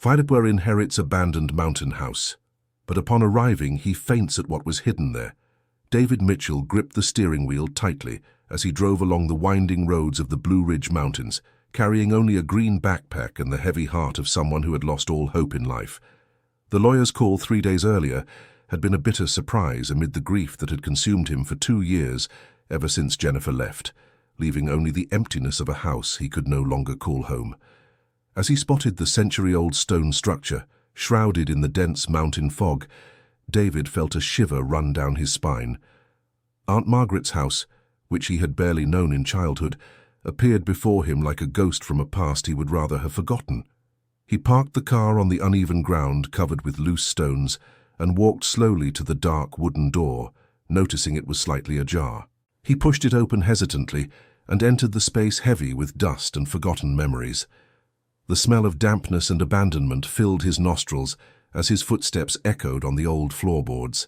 Philippa inherits abandoned mountain house, but upon arriving he faints at what was hidden there. David Mitchell gripped the steering wheel tightly as he drove along the winding roads of the Blue Ridge Mountains, carrying only a green backpack and the heavy heart of someone who had lost all hope in life. The lawyer's call 3 days earlier had been a bitter surprise amid the grief that had consumed him for 2 years ever since Jennifer left, leaving only the emptiness of a house he could no longer call home. As he spotted the century-old stone structure, shrouded in the dense mountain fog, David felt a shiver run down his spine. Aunt Margaret's house, which he had barely known in childhood, appeared before him like a ghost from a past he would rather have forgotten. He parked the car on the uneven ground covered with loose stones and walked slowly to the dark wooden door, noticing it was slightly ajar. He pushed it open hesitantly and entered the space heavy with dust and forgotten memories. The smell of dampness and abandonment filled his nostrils as his footsteps echoed on the old floorboards.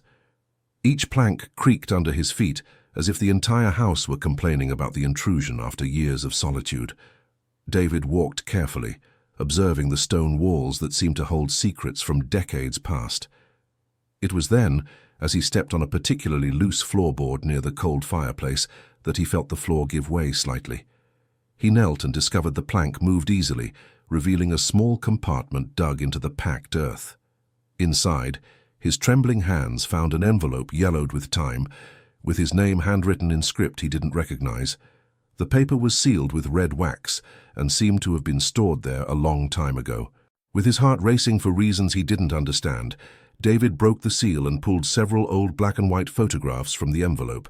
Each plank creaked under his feet as if the entire house were complaining about the intrusion after years of solitude. David walked carefully, observing the stone walls that seemed to hold secrets from decades past. It was then, as he stepped on a particularly loose floorboard near the cold fireplace, that he felt the floor give way slightly. He knelt and discovered the plank moved easily, revealing a small compartment dug into the packed earth. Inside, his trembling hands found an envelope yellowed with time, with his name handwritten in script he didn't recognize. The paper was sealed with red wax and seemed to have been stored there a long time ago. With his heart racing for reasons he didn't understand, David broke the seal and pulled several old black-and-white photographs from the envelope.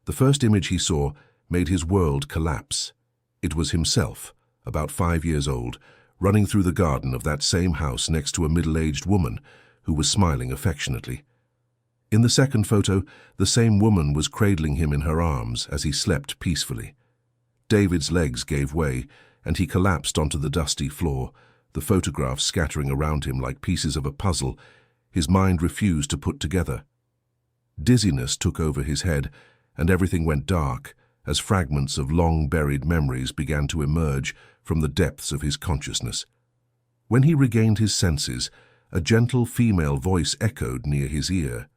The first image he saw made his world collapse. It was himself, about 5 years old, running through the garden of that same house next to a middle-aged woman who was smiling affectionately. In the second photo, the same woman was cradling him in her arms as he slept peacefully. David's legs gave way, and he collapsed onto the dusty floor, the photographs scattering around him like pieces of a puzzle his mind refused to put together. Dizziness took over his head, and everything went dark as fragments of long-buried memories began to emerge from the depths of his consciousness. When he regained his senses, a gentle female voice echoed near his ear.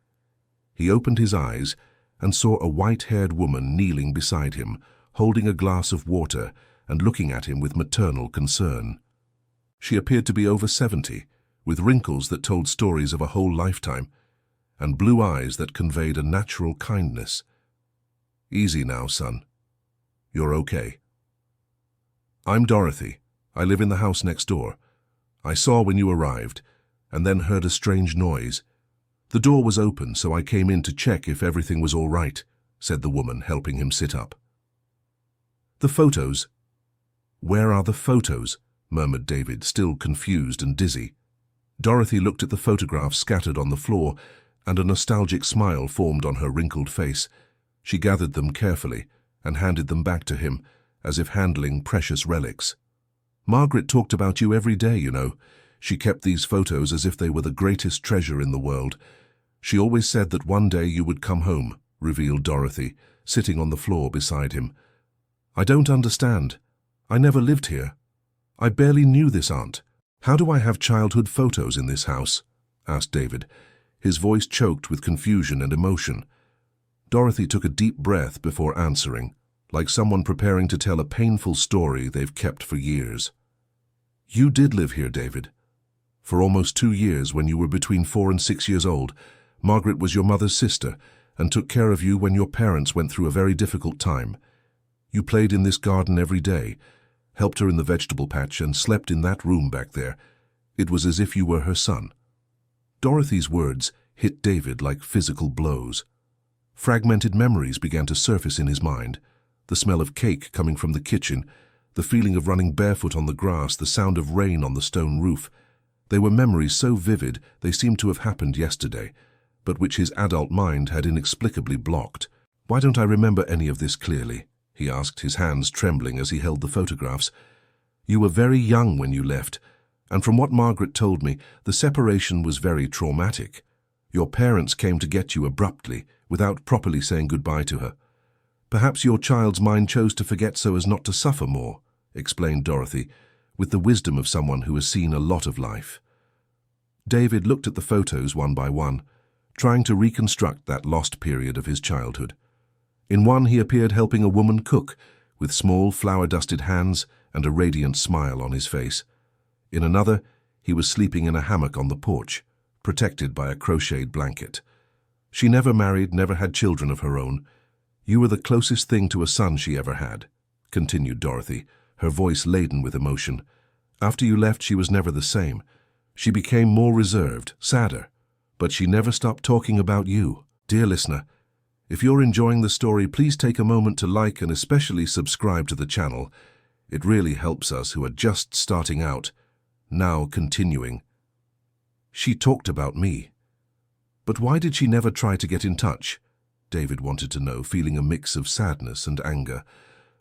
He opened his eyes and saw a white-haired woman kneeling beside him, holding a glass of water and looking at him with maternal concern. She appeared to be over 70, with wrinkles that told stories of a whole lifetime, and blue eyes that conveyed a natural kindness. "Easy now, son. You're okay. I'm Dorothy. I live in the house next door. I saw when you arrived, and then heard a strange noise. The door was open, so I came in to check if everything was all right," said the woman, helping him sit up. "The photos." "Where are the photos?" murmured David, still confused and dizzy. Dorothy looked at the photographs scattered on the floor, and a nostalgic smile formed on her wrinkled face. She gathered them carefully and handed them back to him, as if handling precious relics. "Margaret talked about you every day, you know. She kept these photos as if they were the greatest treasure in the world. She always said that one day you would come home," revealed Dorothy, sitting on the floor beside him. "I don't understand. I never lived here. I barely knew this aunt. How do I have childhood photos in this house?" asked David, his voice choked with confusion and emotion. Dorothy took a deep breath before answering, like someone preparing to tell a painful story they've kept for years. "You did live here, David. For almost 2 years, when you were between 4 and 6 years old, Margaret was your mother's sister and took care of you when your parents went through a very difficult time. You played in this garden every day, helped her in the vegetable patch, and slept in that room back there. It was as if you were her son." Dorothy's words hit David like physical blows. Fragmented memories began to surface in his mind. The smell of cake coming from the kitchen, the feeling of running barefoot on the grass, the sound of rain on the stone roof. They were memories so vivid they seemed to have happened yesterday, but which his adult mind had inexplicably blocked. "Why don't I remember any of this clearly?" he asked, his hands trembling as he held the photographs. "You were very young when you left, and from what Margaret told me, the separation was very traumatic. Your parents came to get you abruptly, without properly saying goodbye to her. Perhaps your child's mind chose to forget so as not to suffer more," explained Dorothy, with the wisdom of someone who has seen a lot of life. David looked at the photos one by one, trying to reconstruct that lost period of his childhood. In one, he appeared helping a woman cook, with small flour-dusted hands and a radiant smile on his face. In another, he was sleeping in a hammock on the porch, protected by a crocheted blanket. She never married, never had children of her own. You were the closest thing to a son she ever had, continued Dorothy, her voice laden with emotion. After you left, she was never the same. She became more reserved, sadder, but she never stopped talking about you. Dear listener, if you're enjoying the story, please take a moment to like and especially subscribe to the channel. It really helps us who are just starting out. Now continuing. She talked about me. But why did she never try to get in touch? David wanted to know, feeling a mix of sadness and anger.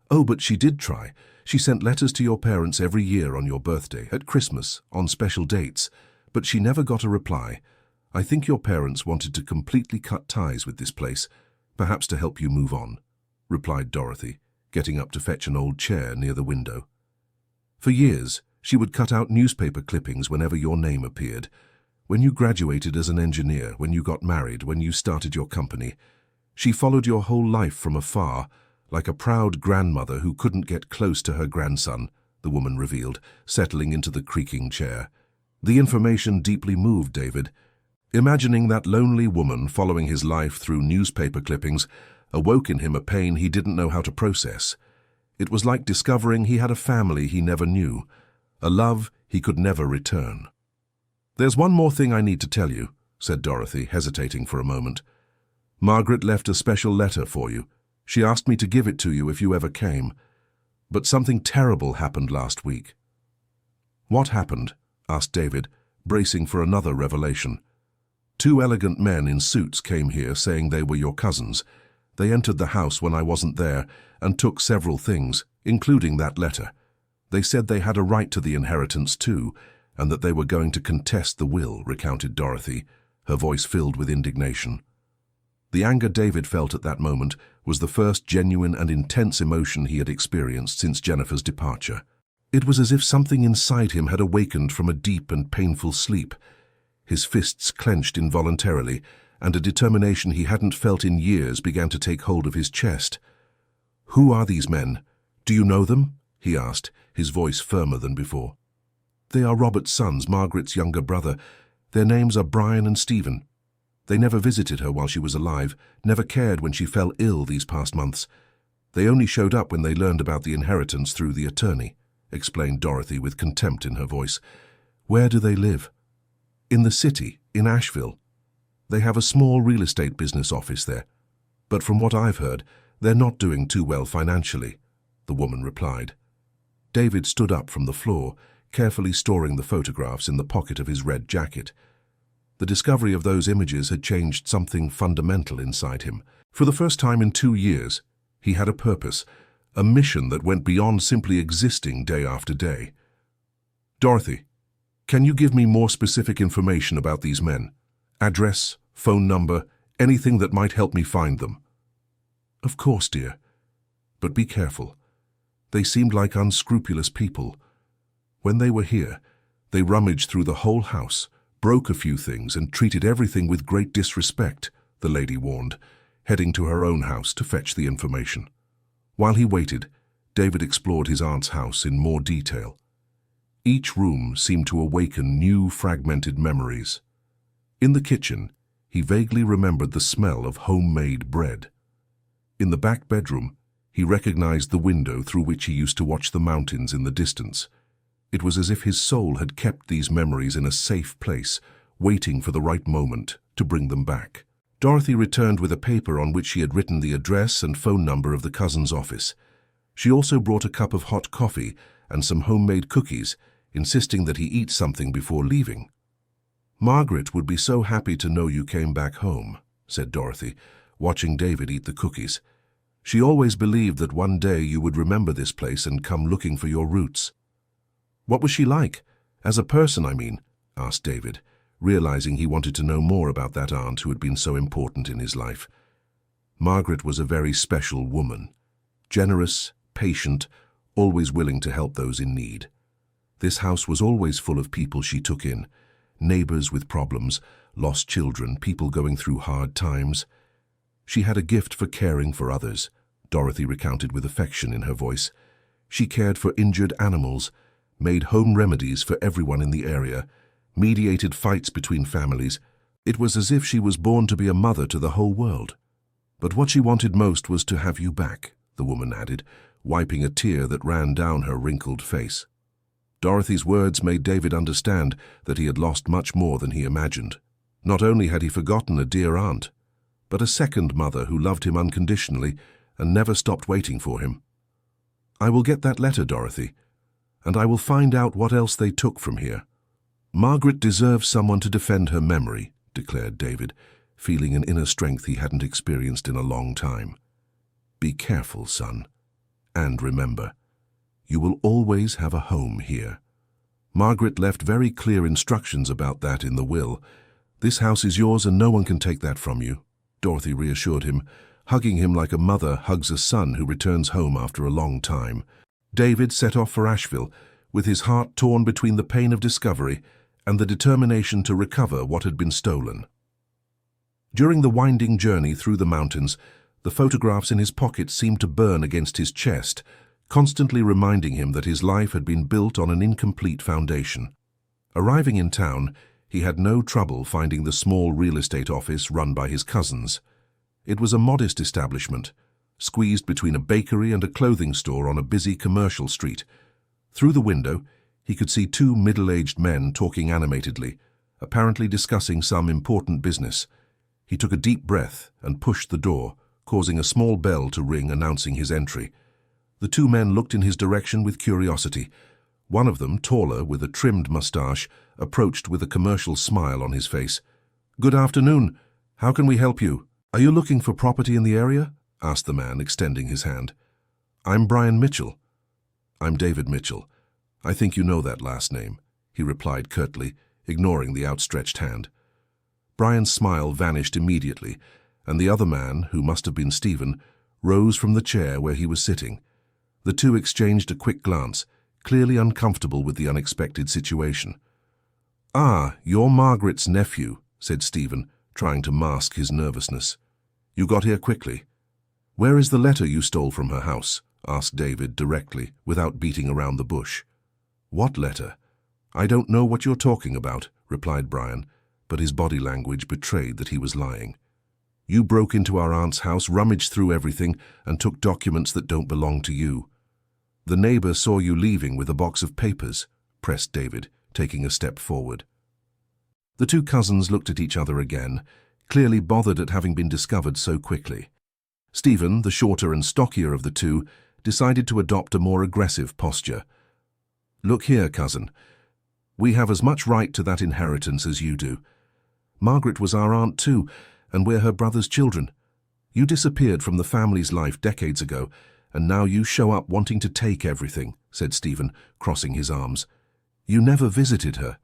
Oh, but she did try. She sent letters to your parents every year on your birthday, at Christmas, on special dates, but she never got a reply. I think your parents wanted to completely cut ties with this place, perhaps to help you move on, replied Dorothy, getting up to fetch an old chair near the window. For years, she would cut out newspaper clippings whenever your name appeared. When you graduated as an engineer, when you got married, when you started your company, she followed your whole life from afar, like a proud grandmother who couldn't get close to her grandson, the woman revealed, settling into the creaking chair. The information deeply moved David. Imagining that lonely woman following his life through newspaper clippings awoke in him a pain he didn't know how to process. It was like discovering he had a family he never knew, a love he could never return. There's one more thing I need to tell you, said Dorothy, hesitating for a moment. Margaret left a special letter for you. She asked me to give it to you if you ever came. But something terrible happened last week. What happened? Asked David, bracing for another revelation. 2 elegant men in suits came here saying they were your cousins. They entered the house when I wasn't there and took several things, including that letter. They said they had a right to the inheritance too, and that they were going to contest the will, recounted Dorothy, her voice filled with indignation. The anger David felt at that moment was the first genuine and intense emotion he had experienced since Jennifer's departure. It was as if something inside him had awakened from a deep and painful sleep. His fists clenched involuntarily, and a determination he hadn't felt in years began to take hold of his chest. Who are these men? Do you know them? He asked, his voice firmer than before. They are Robert's sons, Margaret's younger brother. Their names are Brian and Stephen. They never visited her while she was alive, never cared when she fell ill these past months. They only showed up when they learned about the inheritance through the attorney, explained Dorothy with contempt in her voice. Where do they live? In the city, in Asheville. They have a small real estate business office there. But from what I've heard, they're not doing too well financially, the woman replied. David stood up from the floor, carefully storing the photographs in the pocket of his red jacket. The discovery of those images had changed something fundamental inside him. For the first time in 2 years, he had a purpose, a mission that went beyond simply existing day after day. Dorothy, can you give me more specific information about these men? Address, phone number, anything that might help me find them. Of course, dear. But be careful. They seemed like unscrupulous people. When they were here, they rummaged through the whole house, broke a few things and treated everything with great disrespect, the lady warned, heading to her own house to fetch the information. While he waited, David explored his aunt's house in more detail. Each room seemed to awaken new fragmented memories. In the kitchen, he vaguely remembered the smell of homemade bread. In the back bedroom, he recognized the window through which he used to watch the mountains in the distance. It was as if his soul had kept these memories in a safe place, waiting for the right moment to bring them back. Dorothy returned with a paper on which she had written the address and phone number of the cousin's office. She also brought a cup of hot coffee and some homemade cookies, insisting that he eat something before leaving. Margaret would be so happy to know you came back home, said Dorothy, watching David eat the cookies. She always believed that one day you would remember this place and come looking for your roots. What was she like? As a person, I mean, asked David, realizing he wanted to know more about that aunt who had been so important in his life. Margaret was a very special woman, generous, patient, always willing to help those in need. This house was always full of people she took in, neighbors with problems, lost children, people going through hard times. She had a gift for caring for others, Dorothy recounted with affection in her voice. She cared for injured animals, made home remedies for everyone in the area, mediated fights between families. It was as if she was born to be a mother to the whole world. But what she wanted most was to have you back, the woman added, wiping a tear that ran down her wrinkled face. Dorothy's words made David understand that he had lost much more than he imagined. Not only had he forgotten a dear aunt, but a second mother who loved him unconditionally and never stopped waiting for him. "I will get that letter, Dorothy, and I will find out what else they took from here. Margaret deserves someone to defend her memory," declared David, feeling an inner strength he hadn't experienced in a long time. "Be careful, son. And remember, you will always have a home here. Margaret left very clear instructions about that in the will. This house is yours and no one can take that from you," Dorothy reassured him, hugging him like a mother hugs a son who returns home after a long time. David set off for Asheville, with his heart torn between the pain of discovery and the determination to recover what had been stolen. During the winding journey through the mountains, the photographs in his pocket seemed to burn against his chest, constantly reminding him that his life had been built on an incomplete foundation. Arriving in town, he had no trouble finding the small real estate office run by his cousins. It was a modest establishment, squeezed between a bakery and a clothing store on a busy commercial street. Through the window, he could see two middle-aged men talking animatedly, apparently discussing some important business. He took a deep breath and pushed the door, causing a small bell to ring announcing his entry. The two men looked in his direction with curiosity. One of them, taller, with a trimmed mustache, approached with a commercial smile on his face. "Good afternoon. How can we help you? Are you looking for property in the area?" asked the man, extending his hand. "I'm Brian Mitchell." "I'm David Mitchell. I think you know that last name," he replied curtly, ignoring the outstretched hand. Brian's smile vanished immediately, and the other man, who must have been Stephen, rose from the chair where he was sitting. The two exchanged a quick glance, clearly uncomfortable with the unexpected situation. "Ah, you're Margaret's nephew," said Stephen, trying to mask his nervousness. "You got here quickly." "Where is the letter you stole from her house?" asked David directly, without beating around the bush. "What letter?" "I don't know what you're talking about," replied Brian, but his body language betrayed that he was lying. "You broke into our aunt's house, rummaged through everything, and took documents that don't belong to you." "The neighbor saw you leaving with a box of papers," pressed David, taking a step forward. The two cousins looked at each other again, clearly bothered at having been discovered so quickly. Stephen, the shorter and stockier of the two, decided to adopt a more aggressive posture. "Look here, cousin. We have as much right to that inheritance as you do. Margaret was our aunt too, and we're her brother's children. You disappeared from the family's life decades ago, and now you show up wanting to take everything," said Stephen, crossing his arms. "You never visited her.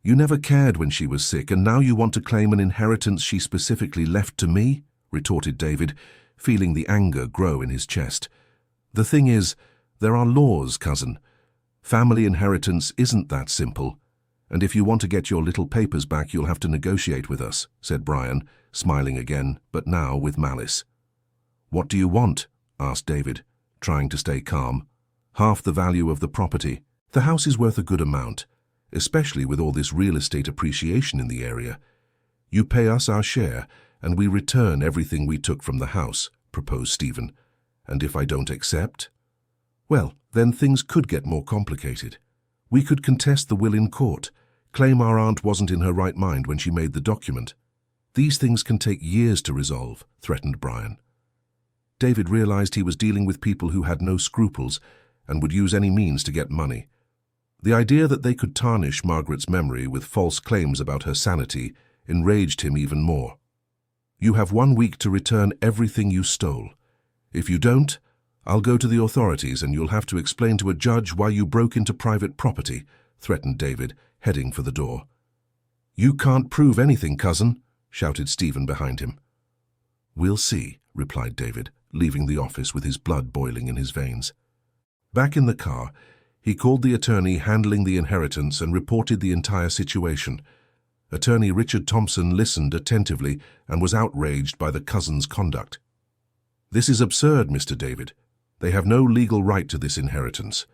You never cared when she was sick, and now you want to claim an inheritance she specifically left to me?" retorted David, feeling the anger grow in his chest. "The thing is, there are laws, cousin. Family inheritance isn't that simple, and if you want to get your little papers back, you'll have to negotiate with us," said Brian, smiling again, but now with malice. "What do you want?" asked David, trying to stay calm. "Half the value of the property. The house is worth a good amount, especially with all this real estate appreciation in the area. You pay us our share, and we return everything we took from the house," proposed Stephen. "And if I don't accept?" "Well, then things could get more complicated. We could contest the will in court, claim our aunt wasn't in her right mind when she made the document. These things can take years to resolve," threatened Brian. David realized he was dealing with people who had no scruples and would use any means to get money. The idea that they could tarnish Margaret's memory with false claims about her sanity enraged him even more. "You have 1 week to return everything you stole. If you don't, I'll go to the authorities and you'll have to explain to a judge why you broke into private property," threatened David, heading for the door. "You can't prove anything, cousin," shouted Stephen behind him. "We'll see," replied David, leaving the office with his blood boiling in his veins. Back in the car, he called the attorney handling the inheritance and reported the entire situation. Attorney Richard Thompson listened attentively and was outraged by the cousins' conduct. "This is absurd, Mr. David. They have no legal right to this inheritance."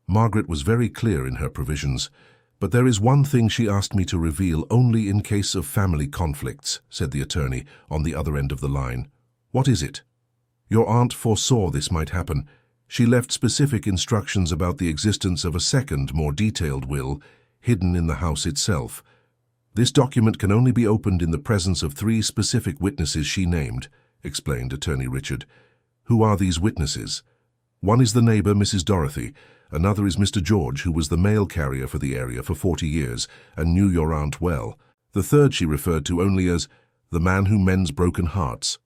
Margaret was very clear in her provisions. "But there is one thing she asked me to reveal only in case of family conflicts," said the attorney on the other end of the line. "What is it?" "Your aunt foresaw this might happen. She left specific instructions about the existence of a second, more detailed will, hidden in the house itself. This document can only be opened in the presence of 3 specific witnesses she named," explained Attorney Richard. "Who are these witnesses?" "One is the neighbor, Mrs. Dorothy. Another is Mr. George, who was the mail carrier for the area for 40 years and knew your aunt well. The third she referred to only as the man who mends broken hearts."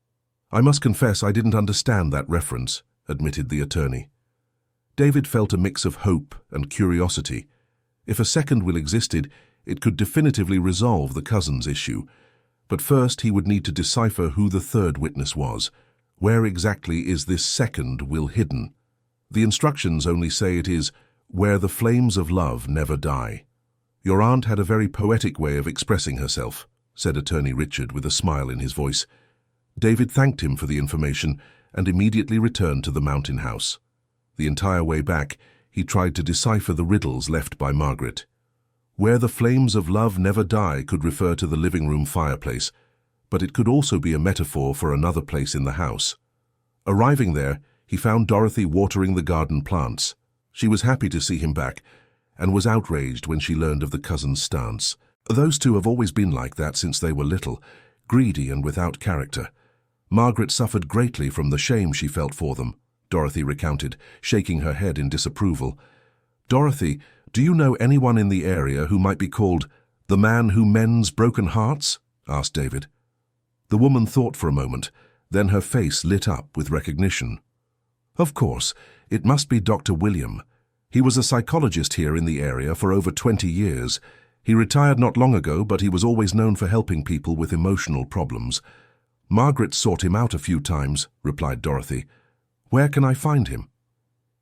"I must confess I didn't understand that reference," admitted the attorney. David felt a mix of hope and curiosity. If a second will existed, it could definitively resolve the cousins' issue. But first he would need to decipher who the third witness was. Where exactly is this second will hidden? The instructions only say it is where the flames of love never die. "Your aunt had a very poetic way of expressing herself," said Attorney Richard with a smile in his voice. David thanked him for the information and immediately returned to the Mountain House. The entire way back, he tried to decipher the riddles left by Margaret. Where the flames of love never die could refer to the living room fireplace, but it could also be a metaphor for another place in the house. Arriving there, he found Dorothy watering the garden plants. She was happy to see him back, and was outraged when she learned of the cousins' stance. Those two have always been like that since they were little, greedy and without character. Margaret suffered greatly from the shame she felt for them, Dorothy recounted, shaking her head in disapproval. "Dorothy, do you know anyone in the area who might be called the man who mends broken hearts?" asked David. The woman thought for a moment, then her face lit up with recognition. "Of course, it must be Dr. William. He was a psychologist here in the area for over 20 years. He retired not long ago, but he was always known for helping people with emotional problems." "Margaret sought him out a few times," replied Dorothy. "Where can I find him?"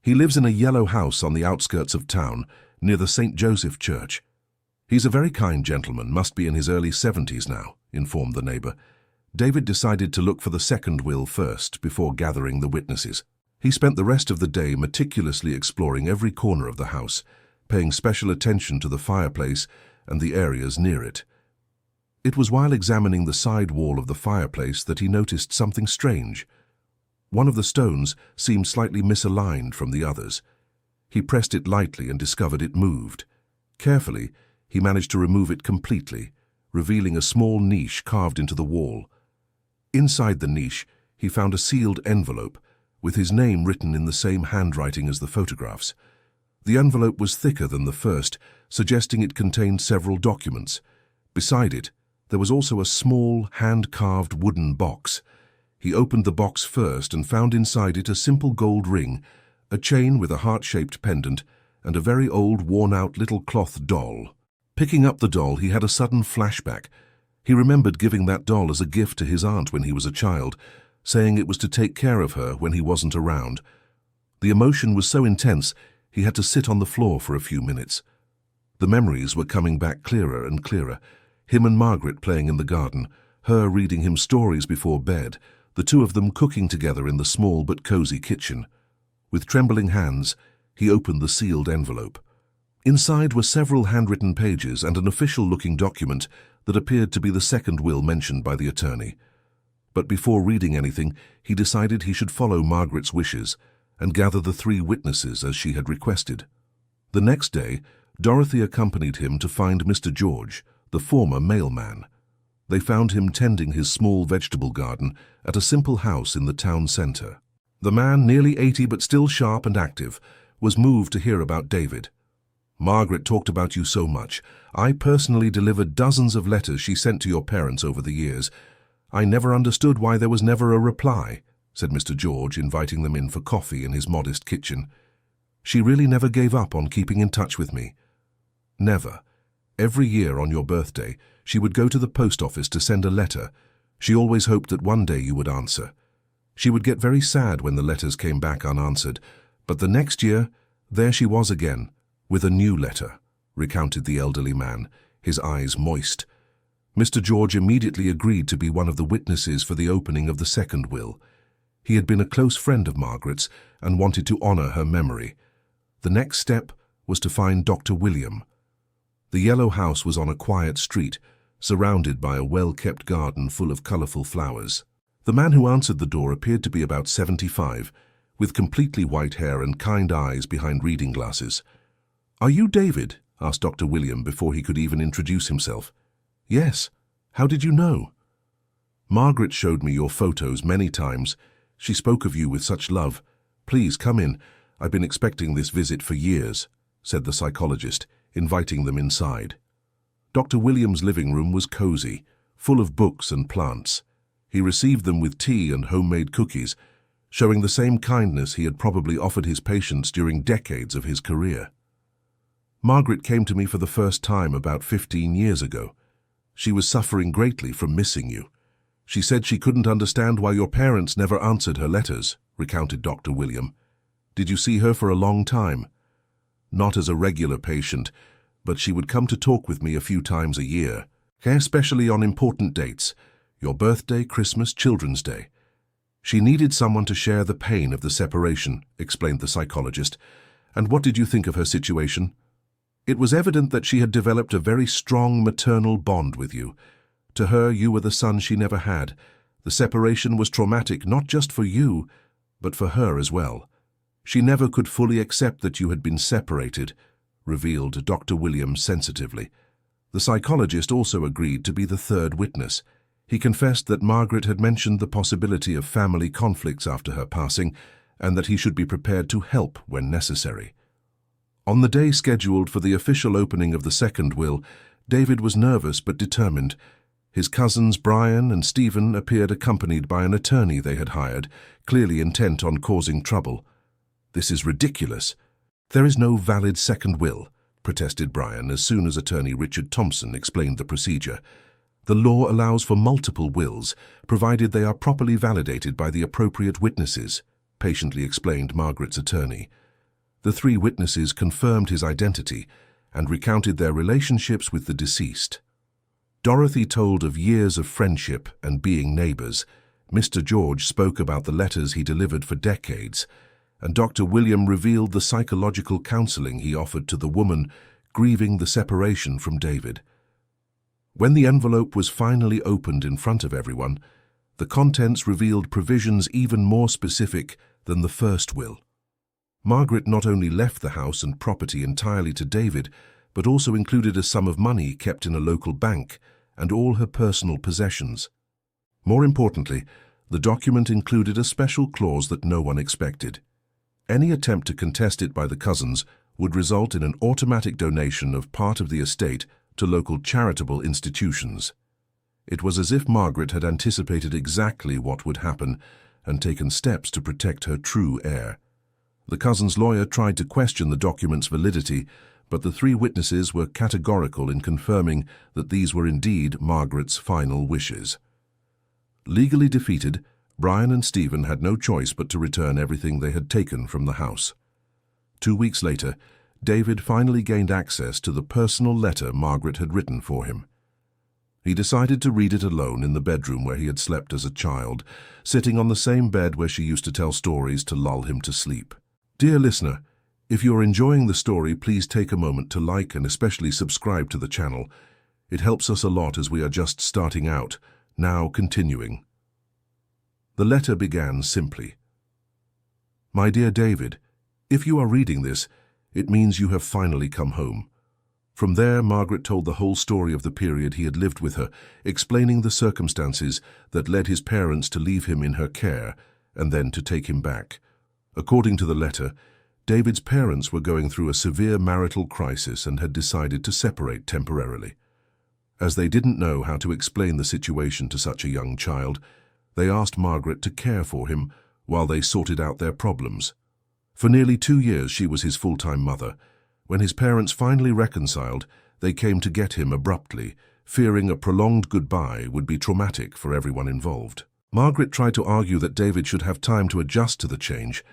"He lives in a yellow house on the outskirts of town, near the St. Joseph Church. He's a very kind gentleman, must be in his early 70s now," informed the neighbor. David decided to look for the second will first, before gathering the witnesses. He spent the rest of the day meticulously exploring every corner of the house, paying special attention to the fireplace and the areas near it. It was while examining the side wall of the fireplace that he noticed something strange. One of the stones seemed slightly misaligned from the others. He pressed it lightly and discovered it moved. Carefully, he managed to remove it completely, revealing a small niche carved into the wall. Inside the niche, he found a sealed envelope, with his name written in the same handwriting as the photographs. The envelope was thicker than the first, suggesting it contained several documents. Beside it, there was also a small, hand-carved wooden box. He opened the box first and found inside it a simple gold ring, a chain with a heart-shaped pendant, and a very old, worn-out little cloth doll. Picking up the doll, he had a sudden flashback. He remembered giving that doll as a gift to his aunt when he was a child, saying it was to take care of her when he wasn't around. The emotion was so intense, he had to sit on the floor for a few minutes. The memories were coming back clearer and clearer. Him and Margaret playing in the garden, her reading him stories before bed, the two of them cooking together in the small but cozy kitchen. With trembling hands, he opened the sealed envelope. Inside were several handwritten pages and an official-looking document that appeared to be the second will mentioned by the attorney. But before reading anything, he decided he should follow Margaret's wishes and gather the 3 witnesses as she had requested. The next day, Dorothy accompanied him to find Mr. George, the former mailman. They found him tending his small vegetable garden at a simple house in the town center. The man, nearly 80 but still sharp and active, was moved to hear about David. "Margaret talked about you so much. I personally delivered dozens of letters she sent to your parents over the years. I never understood why there was never a reply," said Mr. George, inviting them in for coffee in his modest kitchen. "She really never gave up on keeping in touch with me. Never. Every year on your birthday, she would go to the post office to send a letter. She always hoped that one day you would answer. She would get very sad when the letters came back unanswered, but the next year, there she was again, with a new letter," recounted the elderly man, his eyes moist. Mr. George immediately agreed to be one of the witnesses for the opening of the second will. He had been a close friend of Margaret's and wanted to honor her memory. The next step was to find Dr. William. The yellow house was on a quiet street, surrounded by a well-kept garden full of colorful flowers. The man who answered the door appeared to be about 75, with completely white hair and kind eyes behind reading glasses. "Are you David?" asked Dr. William before he could even introduce himself. "Yes. How did you know?" "Margaret showed me your photos many times. She spoke of you with such love. Please come in. I've been expecting this visit for years," said the psychologist, inviting them inside. Dr. William's living room was cozy, full of books and plants. He received them with tea and homemade cookies, showing the same kindness he had probably offered his patients during decades of his career. "Margaret came to me for the first time about 15 years ago. She was suffering greatly from missing you. She said she couldn't understand why your parents never answered her letters," recounted Dr. William. "Did you see her for a long time?" "Not as a regular patient, but she would come to talk with me a few times a year, especially on important dates, your birthday, Christmas, Children's Day. She needed someone to share the pain of the separation," explained the psychologist. "And what did you think of her situation?" "It was evident that she had developed a very strong maternal bond with you. To her, you were the son she never had. The separation was traumatic not just for you, but for her as well. She never could fully accept that you had been separated," revealed Dr. Williams sensitively. The psychologist also agreed to be the third witness. He confessed that Margaret had mentioned the possibility of family conflicts after her passing, and that he should be prepared to help when necessary. On the day scheduled for the official opening of the second will, David was nervous but determined. His cousins Brian and Stephen appeared accompanied by an attorney they had hired, clearly intent on causing trouble. "This is ridiculous. There is no valid second will," protested Brian as soon as attorney Richard Thompson explained the procedure. "The law allows for multiple wills, provided they are properly validated by the appropriate witnesses," patiently explained Margaret's attorney. The three witnesses confirmed his identity and recounted their relationships with the deceased. Dorothy told of years of friendship and being neighbors. Mr. George spoke about the letters he delivered for decades, and Dr. William revealed the psychological counseling he offered to the woman grieving the separation from David. When the envelope was finally opened in front of everyone, the contents revealed provisions even more specific than the first will. Margaret not only left the house and property entirely to David, but also included a sum of money kept in a local bank and all her personal possessions. More importantly, the document included a special clause that no one expected. Any attempt to contest it by the cousins would result in an automatic donation of part of the estate to local charitable institutions. It was as if Margaret had anticipated exactly what would happen and taken steps to protect her true heir. The cousin's lawyer tried to question the document's validity, but the three witnesses were categorical in confirming that these were indeed Margaret's final wishes. Legally defeated, Brian and Stephen had no choice but to return everything they had taken from the house. 2 weeks later, David finally gained access to the personal letter Margaret had written for him. He decided to read it alone in the bedroom where he had slept as a child, sitting on the same bed where she used to tell stories to lull him to sleep. Dear listener, if you are enjoying the story, please take a moment to like and especially subscribe to the channel. It helps us a lot as we are just starting out, now continuing. The letter began simply. My dear David, if you are reading this, it means you have finally come home. From there, Margaret told the whole story of the period he had lived with her, explaining the circumstances that led his parents to leave him in her care and then to take him back. According to the letter, David's parents were going through a severe marital crisis and had decided to separate temporarily. As they didn't know how to explain the situation to such a young child, they asked Margaret to care for him while they sorted out their problems. For nearly 2 years she was his full-time mother. When his parents finally reconciled, they came to get him abruptly, fearing a prolonged goodbye would be traumatic for everyone involved. Margaret tried to argue that David should have time to adjust to the change,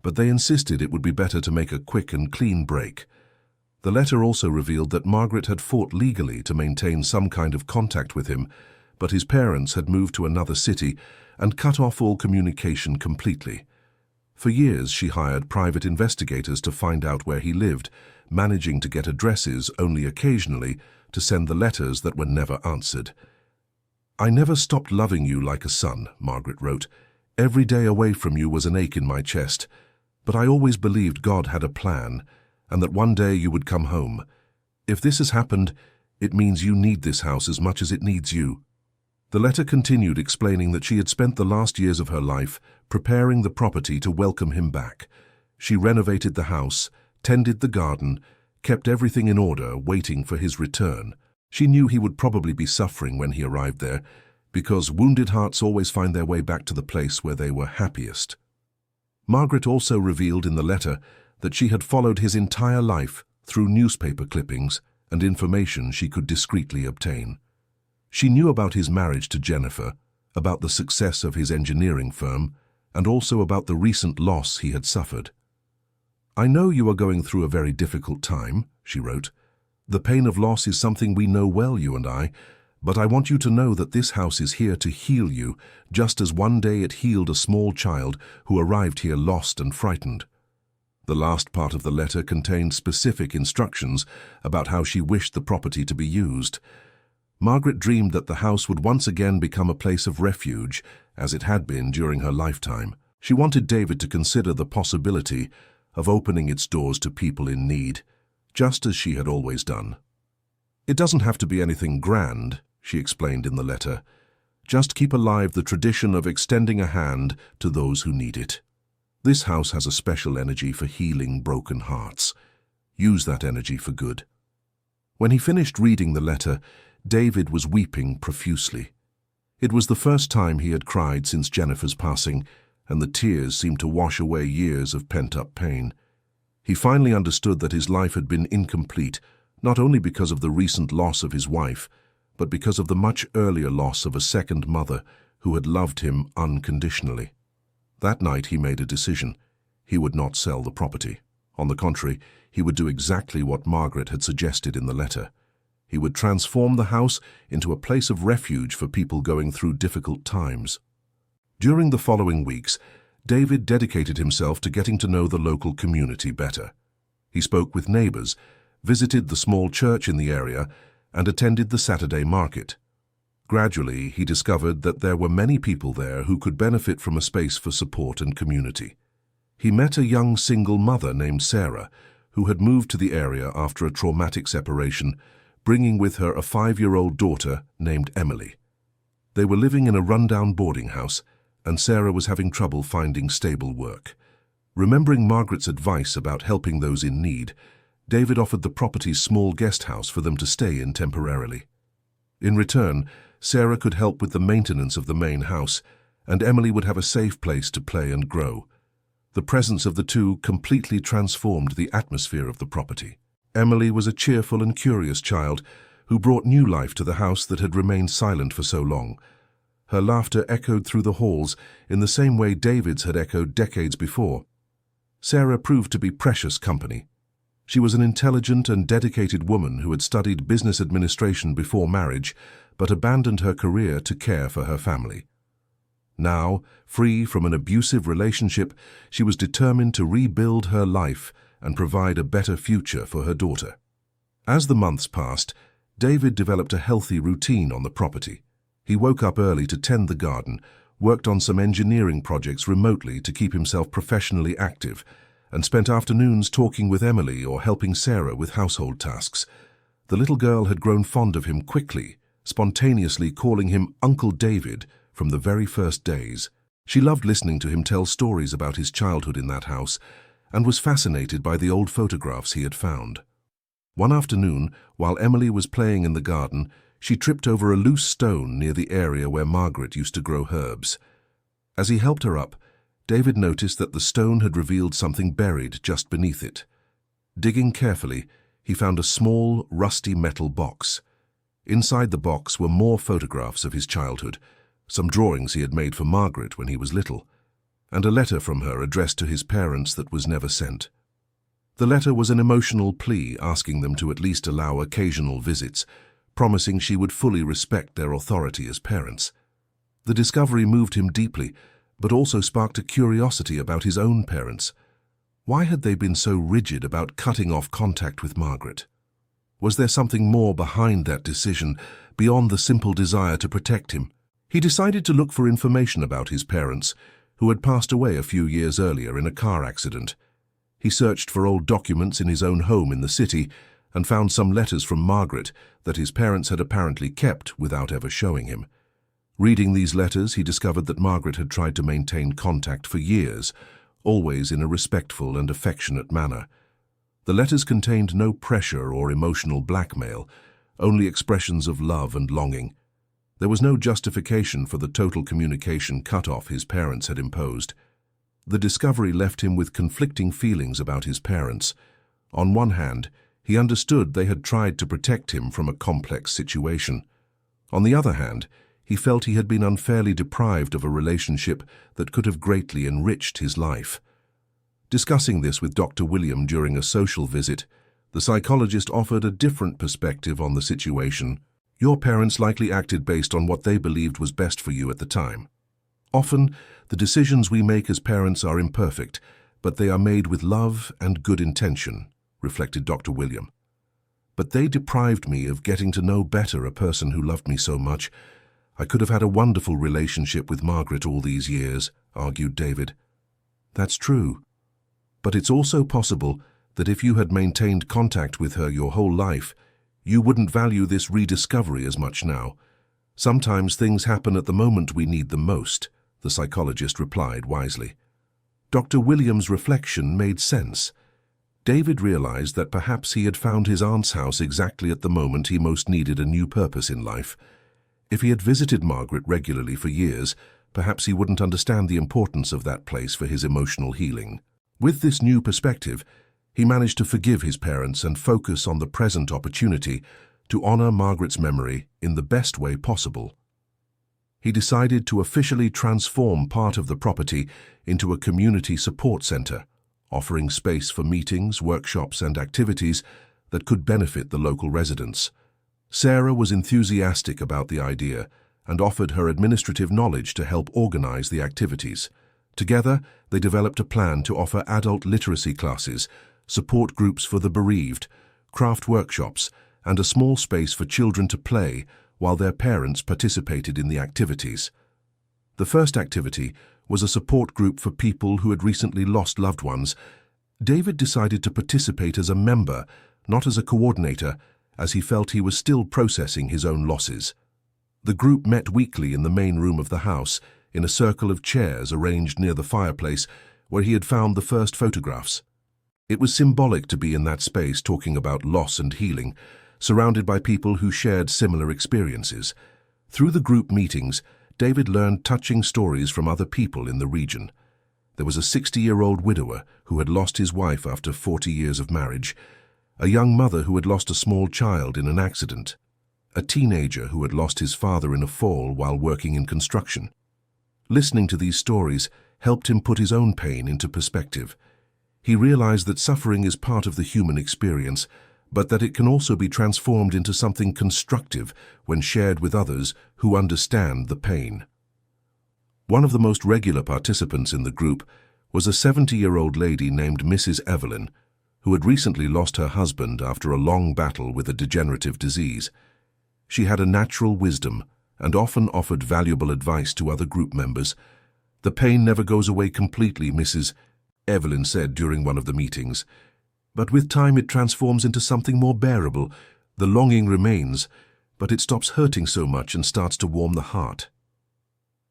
but they insisted it would be better to make a quick and clean break. The letter also revealed that Margaret had fought legally to maintain some kind of contact with him, but his parents had moved to another city and cut off all communication completely. For years, she hired private investigators to find out where he lived, managing to get addresses only occasionally to send the letters that were never answered. "I never stopped loving you like a son," Margaret wrote. "Every day away from you was an ache in my chest, but I always believed God had a plan, and that one day you would come home. If this has happened, it means you need this house as much as it needs you." The letter continued explaining that she had spent the last years of her life preparing the property to welcome him back. She renovated the house, tended the garden, kept everything in order, waiting for his return. She knew he would probably be suffering when he arrived there, because wounded hearts always find their way back to the place where they were happiest. Margaret also revealed in the letter that she had followed his entire life through newspaper clippings and information she could discreetly obtain. She knew about his marriage to Jennifer, about the success of his engineering firm, and also about the recent loss he had suffered. "I know you are going through a very difficult time," she wrote. "The pain of loss is something we know well, you and I, but I want you to know that this house is here to heal you, just as one day it healed a small child who arrived here lost and frightened." The last part of the letter contained specific instructions about how she wished the property to be used. Margaret dreamed that the house would once again become a place of refuge, as it had been during her lifetime. She wanted David to consider the possibility of opening its doors to people in need, just as she had always done. "It doesn't have to be anything grand," she explained in the letter. "Just keep alive the tradition of extending a hand to those who need it. This house has a special energy for healing broken hearts. Use that energy for good." When he finished reading the letter, David was weeping profusely. It was the first time he had cried since Jennifer's passing, and the tears seemed to wash away years of pent-up pain. He finally understood that his life had been incomplete, not only because of the recent loss of his wife, but because of the much earlier loss of a second mother who had loved him unconditionally. That night he made a decision. He would not sell the property. On the contrary, he would do exactly what Margaret had suggested in the letter. He would transform the house into a place of refuge for people going through difficult times. During the following weeks, David dedicated himself to getting to know the local community better. He spoke with neighbors, visited the small church in the area, and attended the Saturday market. Gradually, he discovered that there were many people there who could benefit from a space for support and community. He met a young single mother named Sarah, who had moved to the area after a traumatic separation, bringing with her a 5-year-old daughter named Emily. They were living in a rundown boarding house, and Sarah was having trouble finding stable work. Remembering Margaret's advice about helping those in need, David offered the property's small guest house for them to stay in temporarily. In return, Sarah could help with the maintenance of the main house, and Emily would have a safe place to play and grow. The presence of the two completely transformed the atmosphere of the property. Emily was a cheerful and curious child who brought new life to the house that had remained silent for so long. Her laughter echoed through the halls in the same way David's had echoed decades before. Sarah proved to be precious company. She was an intelligent and dedicated woman who had studied business administration before marriage, but abandoned her career to care for her family. Now, free from an abusive relationship, she was determined to rebuild her life and provide a better future for her daughter. As the months passed, David developed a healthy routine on the property. He woke up early to tend the garden, worked on some engineering projects remotely to keep himself professionally active, and spent afternoons talking with Emily or helping Sarah with household tasks. The little girl had grown fond of him quickly, spontaneously calling him Uncle David from the very first days. She loved listening to him tell stories about his childhood in that house, and was fascinated by the old photographs he had found. One afternoon, while Emily was playing in the garden, she tripped over a loose stone near the area where Margaret used to grow herbs. As he helped her up, David noticed that the stone had revealed something buried just beneath it. Digging carefully, he found a small, rusty metal box. Inside the box were more photographs of his childhood, some drawings he had made for Margaret when he was little, and a letter from her addressed to his parents that was never sent. The letter was an emotional plea asking them to at least allow occasional visits, promising she would fully respect their authority as parents. The discovery moved him deeply, but also sparked a curiosity about his own parents. Why had they been so rigid about cutting off contact with Margaret? Was there something more behind that decision, beyond the simple desire to protect him? He decided to look for information about his parents, who had passed away a few years earlier in a car accident. He searched for old documents in his own home in the city and found some letters from Margaret that his parents had apparently kept without ever showing him. Reading these letters, he discovered that Margaret had tried to maintain contact for years, always in a respectful and affectionate manner. The letters contained no pressure or emotional blackmail, only expressions of love and longing. There was no justification for the total communication cut-off his parents had imposed. The discovery left him with conflicting feelings about his parents. On one hand, he understood they had tried to protect him from a complex situation. On the other hand, he felt he had been unfairly deprived of a relationship that could have greatly enriched his life. Discussing this with Dr. William during a social visit, the psychologist offered a different perspective on the situation. Your parents likely acted based on what they believed was best for you at the time. Often, the decisions we make as parents are imperfect, but they are made with love and good intention, reflected Dr. William. But they deprived me of getting to know better a person who loved me so much. I could have had a wonderful relationship with Margaret all these years, argued David. That's true. But it's also possible that if you had maintained contact with her your whole life, you wouldn't value this rediscovery as much now. Sometimes things happen at the moment we need them most, the psychologist replied wisely. Dr. Williams' reflection made sense. David realized that perhaps he had found his aunt's house exactly at the moment he most needed a new purpose in life. If he had visited Margaret regularly for years, perhaps he wouldn't understand the importance of that place for his emotional healing. With this new perspective, he managed to forgive his parents and focus on the present opportunity to honor Margaret's memory in the best way possible. He decided to officially transform part of the property into a community support center, offering space for meetings, workshops, and activities that could benefit the local residents. Sarah was enthusiastic about the idea and offered her administrative knowledge to help organize the activities. Together, they developed a plan to offer adult literacy classes, support groups for the bereaved, craft workshops, and a small space for children to play while their parents participated in the activities. The first activity was a support group for people who had recently lost loved ones. David decided to participate as a member, not as a coordinator, as he felt he was still processing his own losses. The group met weekly in the main room of the house, in a circle of chairs arranged near the fireplace where he had found the first photographs. It was symbolic to be in that space talking about loss and healing, surrounded by people who shared similar experiences. Through the group meetings, David learned touching stories from other people in the region. There was a 60-year-old widower who had lost his wife after 40 years of marriage, a young mother who had lost a small child in an accident, a teenager who had lost his father in a fall while working in construction. Listening to these stories helped him put his own pain into perspective. He realized that suffering is part of the human experience, but that it can also be transformed into something constructive when shared with others who understand the pain. One of the most regular participants in the group was a 70-year-old lady named Mrs. Evelyn, who had recently lost her husband after a long battle with a degenerative disease. She had a natural wisdom and often offered valuable advice to other group members. "The pain never goes away completely," Mrs. Evelyn said during one of the meetings. "But with time it transforms into something more bearable. The longing remains, but it stops hurting so much and starts to warm the heart."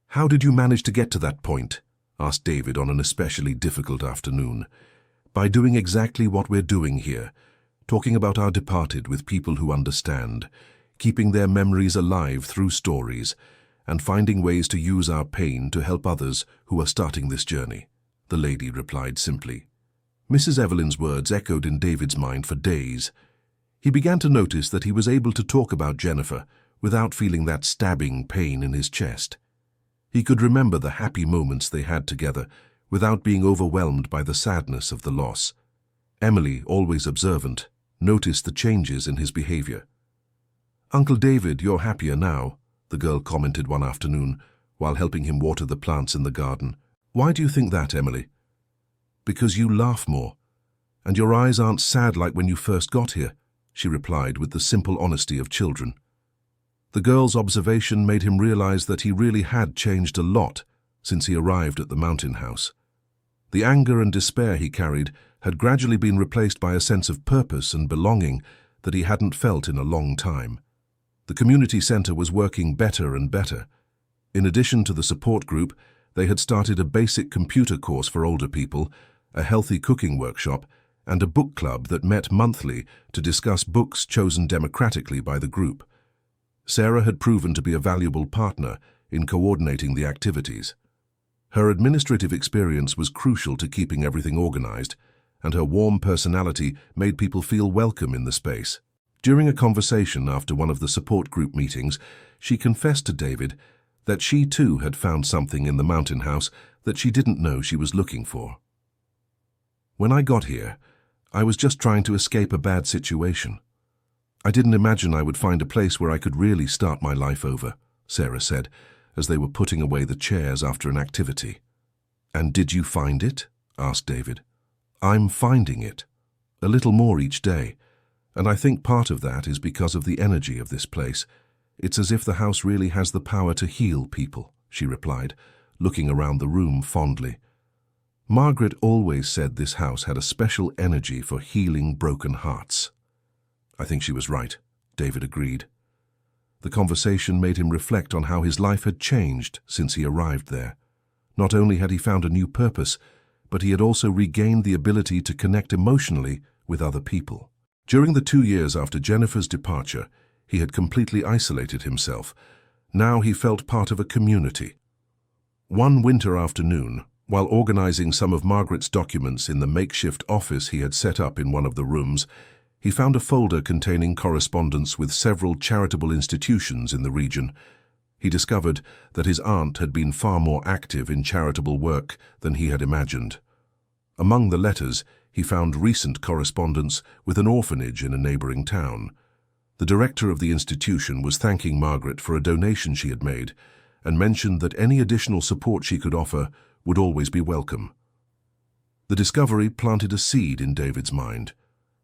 "How did you manage to get to that point?" asked David on an especially difficult afternoon. "By doing exactly what we're doing here, talking about our departed with people who understand, keeping their memories alive through stories, and finding ways to use our pain to help others who are starting this journey," the lady replied simply. Mrs. Evelyn's words echoed in David's mind for days. He began to notice that he was able to talk about Jennifer without feeling that stabbing pain in his chest. He could remember the happy moments they had together without being overwhelmed by the sadness of the loss. Emily, always observant, noticed the changes in his behavior. "Uncle David, you're happier now," the girl commented one afternoon, while helping him water the plants in the garden. "Why do you think that, Emily?" "Because you laugh more, and your eyes aren't sad like when you first got here," she replied with the simple honesty of children. The girl's observation made him realize that he really had changed a lot since he arrived at the mountain house. The anger and despair he carried had gradually been replaced by a sense of purpose and belonging that he hadn't felt in a long time. The community center was working better and better. In addition to the support group, they had started a basic computer course for older people, a healthy cooking workshop, and a book club that met monthly to discuss books chosen democratically by the group. Sarah had proven to be a valuable partner in coordinating the activities. Her administrative experience was crucial to keeping everything organized, and her warm personality made people feel welcome in the space. During a conversation after one of the support group meetings, she confessed to David that she too had found something in the mountain house that she didn't know she was looking for. "When I got here, I was just trying to escape a bad situation. I didn't imagine I would find a place where I could really start my life over," Sarah said, as they were putting away the chairs after an activity. "And did you find it?" asked David. "I'm finding it, a little more each day, and I think part of that is because of the energy of this place. It's as if the house really has the power to heal people," she replied, looking around the room fondly. "Margaret always said this house had a special energy for healing broken hearts." "I think she was right," David agreed. The conversation made him reflect on how his life had changed since he arrived there. Not only had he found a new purpose, but he had also regained the ability to connect emotionally with other people. During the 2 years after Jennifer's departure, he had completely isolated himself. Now he felt part of a community. One winter afternoon, while organizing some of Margaret's documents in the makeshift office he had set up in one of the rooms, he found a folder containing correspondence with several charitable institutions in the region. He discovered that his aunt had been far more active in charitable work than he had imagined. Among the letters, he found recent correspondence with an orphanage in a neighboring town. The director of the institution was thanking Margaret for a donation she had made and mentioned that any additional support she could offer would always be welcome. The discovery planted a seed in David's mind.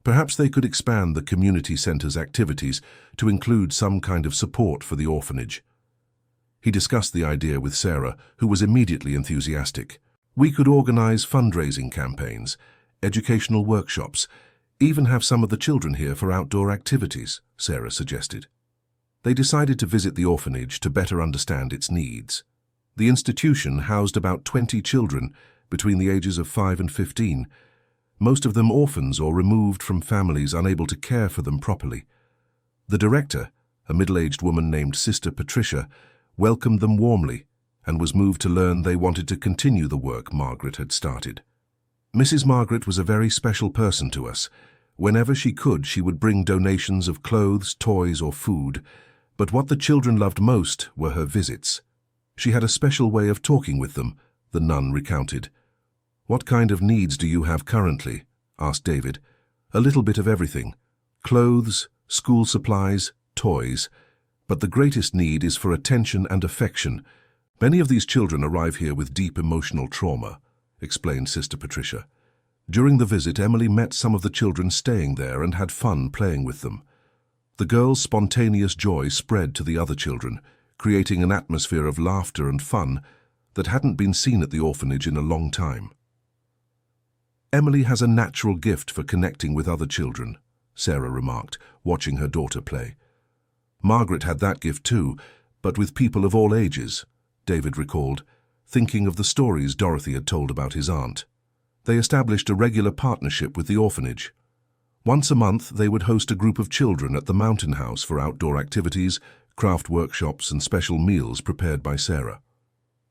Perhaps they could expand the community center's activities to include some kind of support for the orphanage. He discussed the idea with Sarah, who was immediately enthusiastic. "We could organize fundraising campaigns, educational workshops, even have some of the children here for outdoor activities," Sarah suggested. They decided to visit the orphanage to better understand its needs. The institution housed about 20 children between the ages of 5 and 15, most of them orphans or removed from families unable to care for them properly. The director, a middle-aged woman named Sister Patricia, welcomed them warmly and was moved to learn they wanted to continue the work Margaret had started. "Mrs. Margaret was a very special person to us. Whenever she could, she would bring donations of clothes, toys, or food, but what the children loved most were her visits. She had a special way of talking with them," the nun recounted. "What kind of needs do you have currently?" asked David. "A little bit of everything. Clothes, school supplies, toys. But the greatest need is for attention and affection. Many of these children arrive here with deep emotional trauma," explained Sister Patricia. During the visit, Emily met some of the children staying there and had fun playing with them. The girls' spontaneous joy spread to the other children, creating an atmosphere of laughter and fun that hadn't been seen at the orphanage in a long time. "Emily has a natural gift for connecting with other children," Sarah remarked, watching her daughter play. "Margaret had that gift too, but with people of all ages," David recalled, thinking of the stories Dorothy had told about his aunt. They established a regular partnership with the orphanage. Once a month, they would host a group of children at the mountain house for outdoor activities, craft workshops, and special meals prepared by Sarah.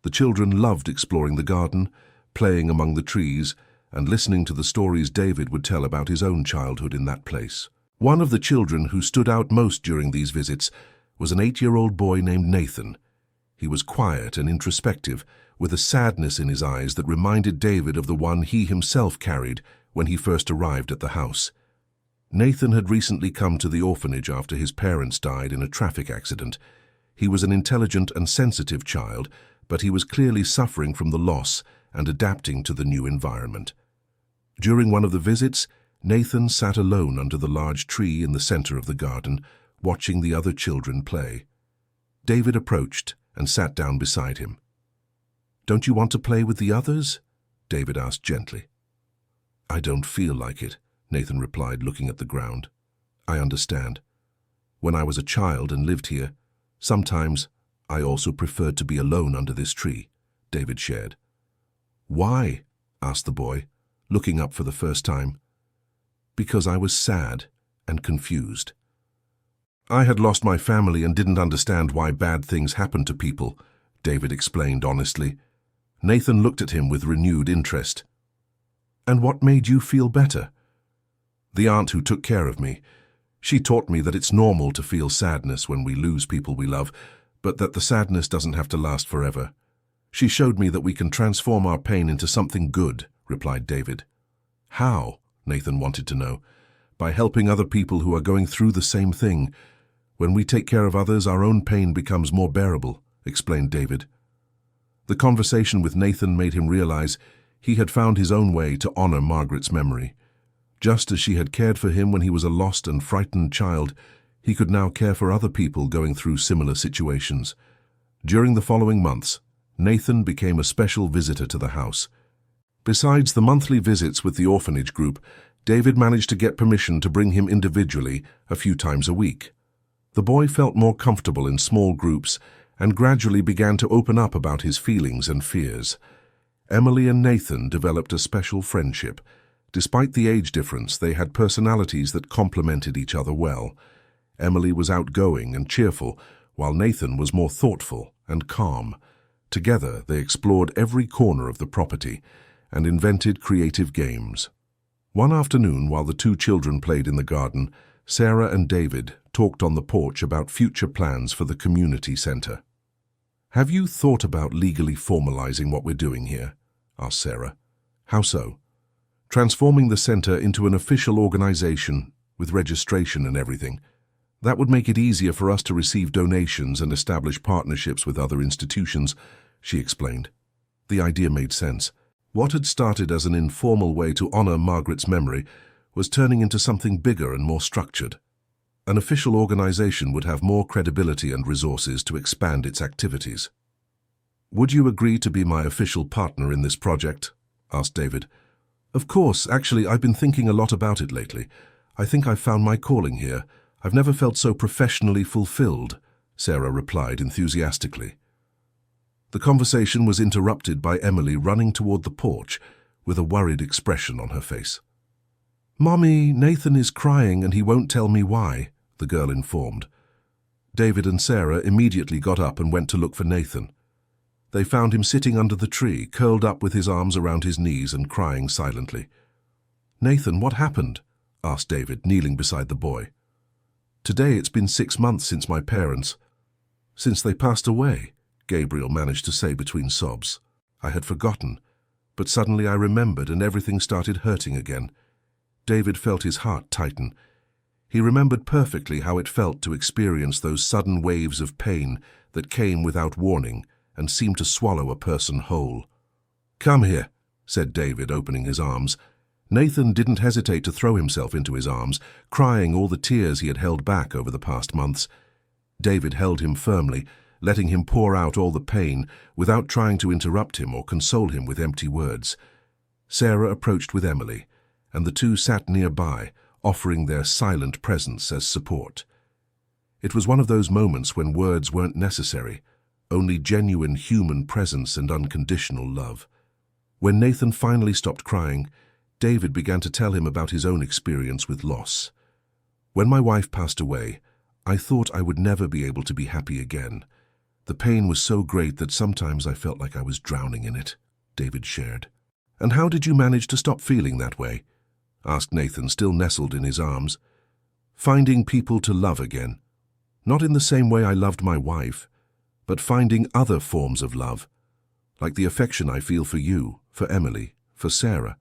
The children loved exploring the garden, playing among the trees, and listening to the stories David would tell about his own childhood in that place. One of the children who stood out most during these visits was an 8-year-old boy named Nathan. He was quiet and introspective, with a sadness in his eyes that reminded David of the one he himself carried when he first arrived at the house. Nathan had recently come to the orphanage after his parents died in a traffic accident. He was an intelligent and sensitive child, but he was clearly suffering from the loss and adapting to the new environment. During one of the visits, Nathan sat alone under the large tree in the center of the garden, watching the other children play. David approached and sat down beside him. "Don't you want to play with the others?" David asked gently. "I don't feel like it," Nathan replied, looking at the ground. "I understand. When I was a child and lived here, sometimes I also preferred to be alone under this tree," David shared. "Why?" asked the boy, looking up for the first time. "Because I was sad and confused. I had lost my family and didn't understand why bad things happened to people," David explained honestly. Nathan looked at him with renewed interest. "And what made you feel better?" "The aunt who took care of me. She taught me that it's normal to feel sadness when we lose people we love, but that the sadness doesn't have to last forever. She showed me that we can transform our pain into something good," replied David. "How?" Nathan wanted to know. "By helping other people who are going through the same thing. When we take care of others, our own pain becomes more bearable," explained David. The conversation with Nathan made him realize he had found his own way to honor Margaret's memory. Just as she had cared for him when he was a lost and frightened child, he could now care for other people going through similar situations. During the following months, Nathan became a special visitor to the house. Besides the monthly visits with the orphanage group, David managed to get permission to bring him individually a few times a week. The boy felt more comfortable in small groups and gradually began to open up about his feelings and fears. Emily and Nathan developed a special friendship. Despite the age difference, they had personalities that complemented each other well. Emily was outgoing and cheerful, while Nathan was more thoughtful and calm. Together, they explored every corner of the property and invented creative games. One afternoon, while the two children played in the garden, Sarah and David talked on the porch about future plans for the community center. "Have you thought about legally formalizing what we're doing here?" asked Sarah. "How so?" "Transforming the center into an official organization with registration and everything. That would make it easier for us to receive donations and establish partnerships with other institutions," she explained. The idea made sense. What had started as an informal way to honor Margaret's memory was turning into something bigger and more structured. An official organization would have more credibility and resources to expand its activities. "Would you agree to be my official partner in this project?" asked David. "Of course. Actually, I've been thinking a lot about it lately. I think I've found my calling here. I've never felt so professionally fulfilled," Sarah replied enthusiastically. The conversation was interrupted by Emily running toward the porch with a worried expression on her face. "Mommy, Nathan is crying and he won't tell me why," the girl informed. David and Sarah immediately got up and went to look for Nathan. They found him sitting under the tree, curled up with his arms around his knees and crying silently. "Nathan, what happened?" asked David, kneeling beside the boy. "Today it's been 6 months since my parents. Since they passed away," Gabriel managed to say between sobs. "I had forgotten, but suddenly I remembered and everything started hurting again." David felt his heart tighten. He remembered perfectly how it felt to experience those sudden waves of pain that came without warning and seemed to swallow a person whole. "Come here," said David, opening his arms. Nathan didn't hesitate to throw himself into his arms, crying all the tears he had held back over the past months. David held him firmly, letting him pour out all the pain without trying to interrupt him or console him with empty words. Sarah approached with Emily, and the two sat nearby, offering their silent presence as support. It was one of those moments when words weren't necessary, only genuine human presence and unconditional love. When Nathan finally stopped crying, David began to tell him about his own experience with loss. "When my wife passed away, I thought I would never be able to be happy again. The pain was so great that sometimes I felt like I was drowning in it," David shared. "And how did you manage to stop feeling that way?" asked Nathan, still nestled in his arms. "Finding people to love again. Not in the same way I loved my wife, but finding other forms of love, like the affection I feel for you, for Emily, for Sarah.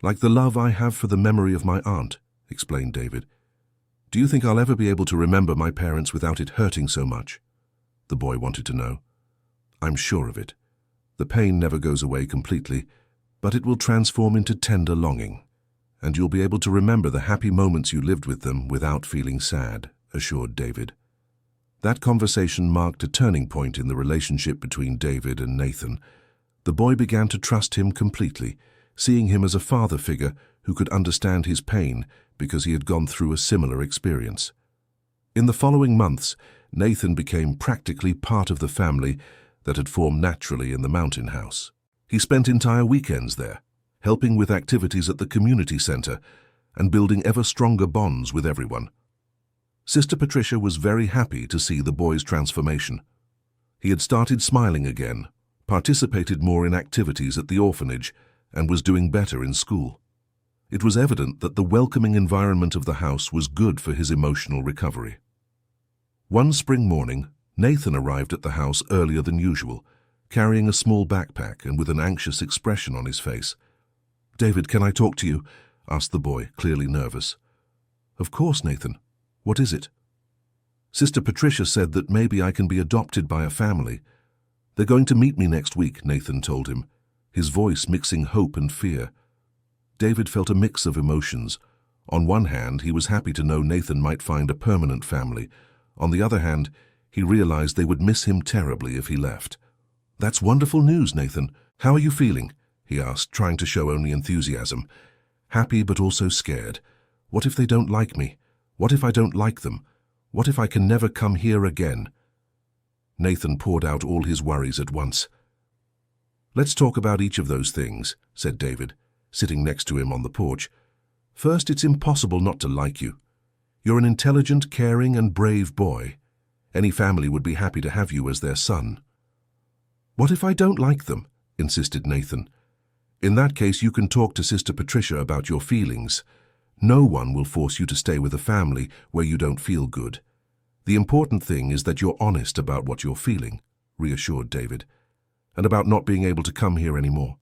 Like the love I have for the memory of my aunt, explained David. Do you think I'll ever be able to remember my parents without it hurting so much? The boy wanted to know. I'm sure of it. The pain never goes away completely, but it will transform into tender longing, and you'll be able to remember the happy moments you lived with them without feeling sad, assured David. That conversation marked a turning point in the relationship between David and Nathan. The boy began to trust him completely, seeing him as a father figure who could understand his pain because he had gone through a similar experience. In the following months, Nathan became practically part of the family that had formed naturally in the mountain house. He spent entire weekends there, helping with activities at the community center and building ever stronger bonds with everyone. Sister Patricia was very happy to see the boy's transformation. He had started smiling again, participated more in activities at the orphanage, and was doing better in school. It was evident that the welcoming environment of the house was good for his emotional recovery. One spring morning, Nathan arrived at the house earlier than usual, carrying a small backpack and with an anxious expression on his face. "David, can I talk to you?" asked the boy, clearly nervous. "Of course, Nathan. What is it?" "Sister Patricia said that maybe I can be adopted by a family. They're going to meet me next week," Nathan told him, his voice mixing hope and fear. David felt a mix of emotions. On one hand, he was happy to know Nathan might find a permanent family. On the other hand, he realized they would miss him terribly if he left. "That's wonderful news, Nathan. How are you feeling?" he asked, trying to show only enthusiasm. "Happy but also scared. What if they don't like me? What if I don't like them? What if I can never come here again?" Nathan poured out all his worries at once. "Let's talk about each of those things," said David, sitting next to him on the porch. "First, it's impossible not to like you. You're an intelligent, caring, and brave boy. Any family would be happy to have you as their son." "What if I don't like them?" insisted Nathan. "In that case, you can talk to Sister Patricia about your feelings. No one will force you to stay with a family where you don't feel good. The important thing is that you're honest about what you're feeling," reassured David, "and about not being able to come here anymore.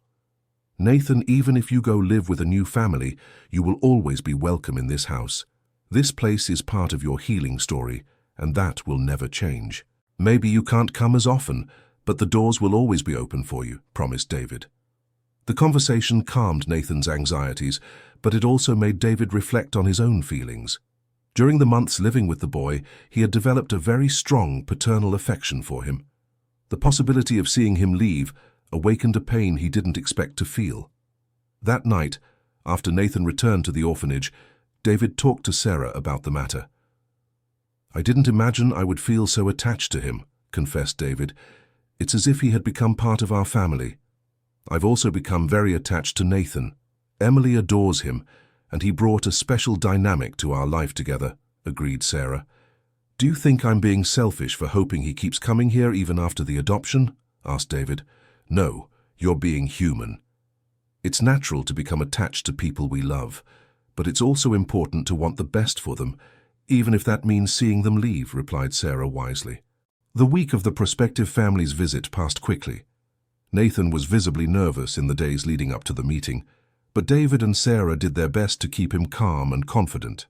Nathan, even if you go live with a new family, you will always be welcome in this house. This place is part of your healing story, and that will never change. Maybe you can't come as often, but the doors will always be open for you," promised David. The conversation calmed Nathan's anxieties, but it also made David reflect on his own feelings. During the months living with the boy, he had developed a very strong paternal affection for him. The possibility of seeing him leave awakened a pain he didn't expect to feel. That night, after Nathan returned to the orphanage, David talked to Sarah about the matter. "I didn't imagine I would feel so attached to him," confessed David. "It's as if he had become part of our family. I've also become very attached to Nathan. Emily adores him, and he brought a special dynamic to our life together," agreed Sarah. "Do you think I'm being selfish for hoping he keeps coming here even after the adoption?" asked David. "No, you're being human. It's natural to become attached to people we love, but it's also important to want the best for them, even if that means seeing them leave," replied Sarah wisely. The week of the prospective family's visit passed quickly. Nathan was visibly nervous in the days leading up to the meeting, but David and Sarah did their best to keep him calm and confident.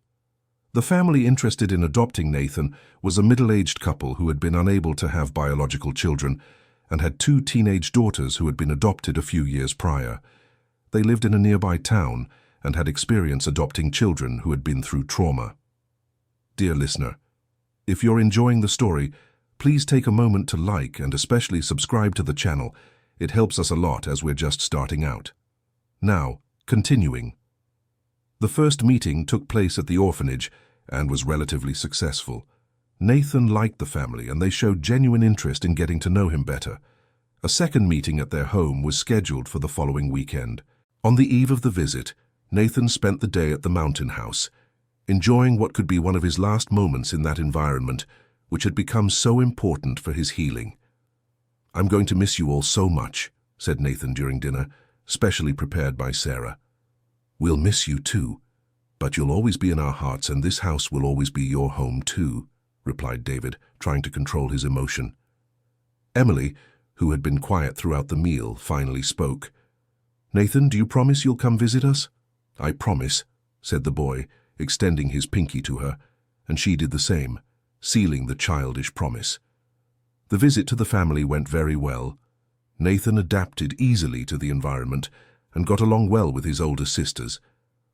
The family interested in adopting Nathan was a middle-aged couple who had been unable to have biological children and had 2 teenage daughters who had been adopted a few years prior. They lived in a nearby town and had experience adopting children who had been through trauma. Dear listener, if you're enjoying the story, please take a moment to like and especially subscribe to the channel. It helps us a lot as we're just starting out. Now, continuing. The first meeting took place at the orphanage and was relatively successful. Nathan liked the family and they showed genuine interest in getting to know him better. A second meeting at their home was scheduled for the following weekend. On the eve of the visit, Nathan spent the day at the mountain house, enjoying what could be one of his last moments in that environment, which had become so important for his healing. "I'm going to miss you all so much," said Nathan during dinner, specially prepared by Sarah. "We'll miss you too, but you'll always be in our hearts and this house will always be your home too," replied David, trying to control his emotion. Emily, who had been quiet throughout the meal, finally spoke. "Nathan, do you promise you'll come visit us?" "I promise," said the boy, extending his pinky to her, and she did the same, sealing the childish promise. The visit to the family went very well. Nathan adapted easily to the environment and got along well with his older sisters.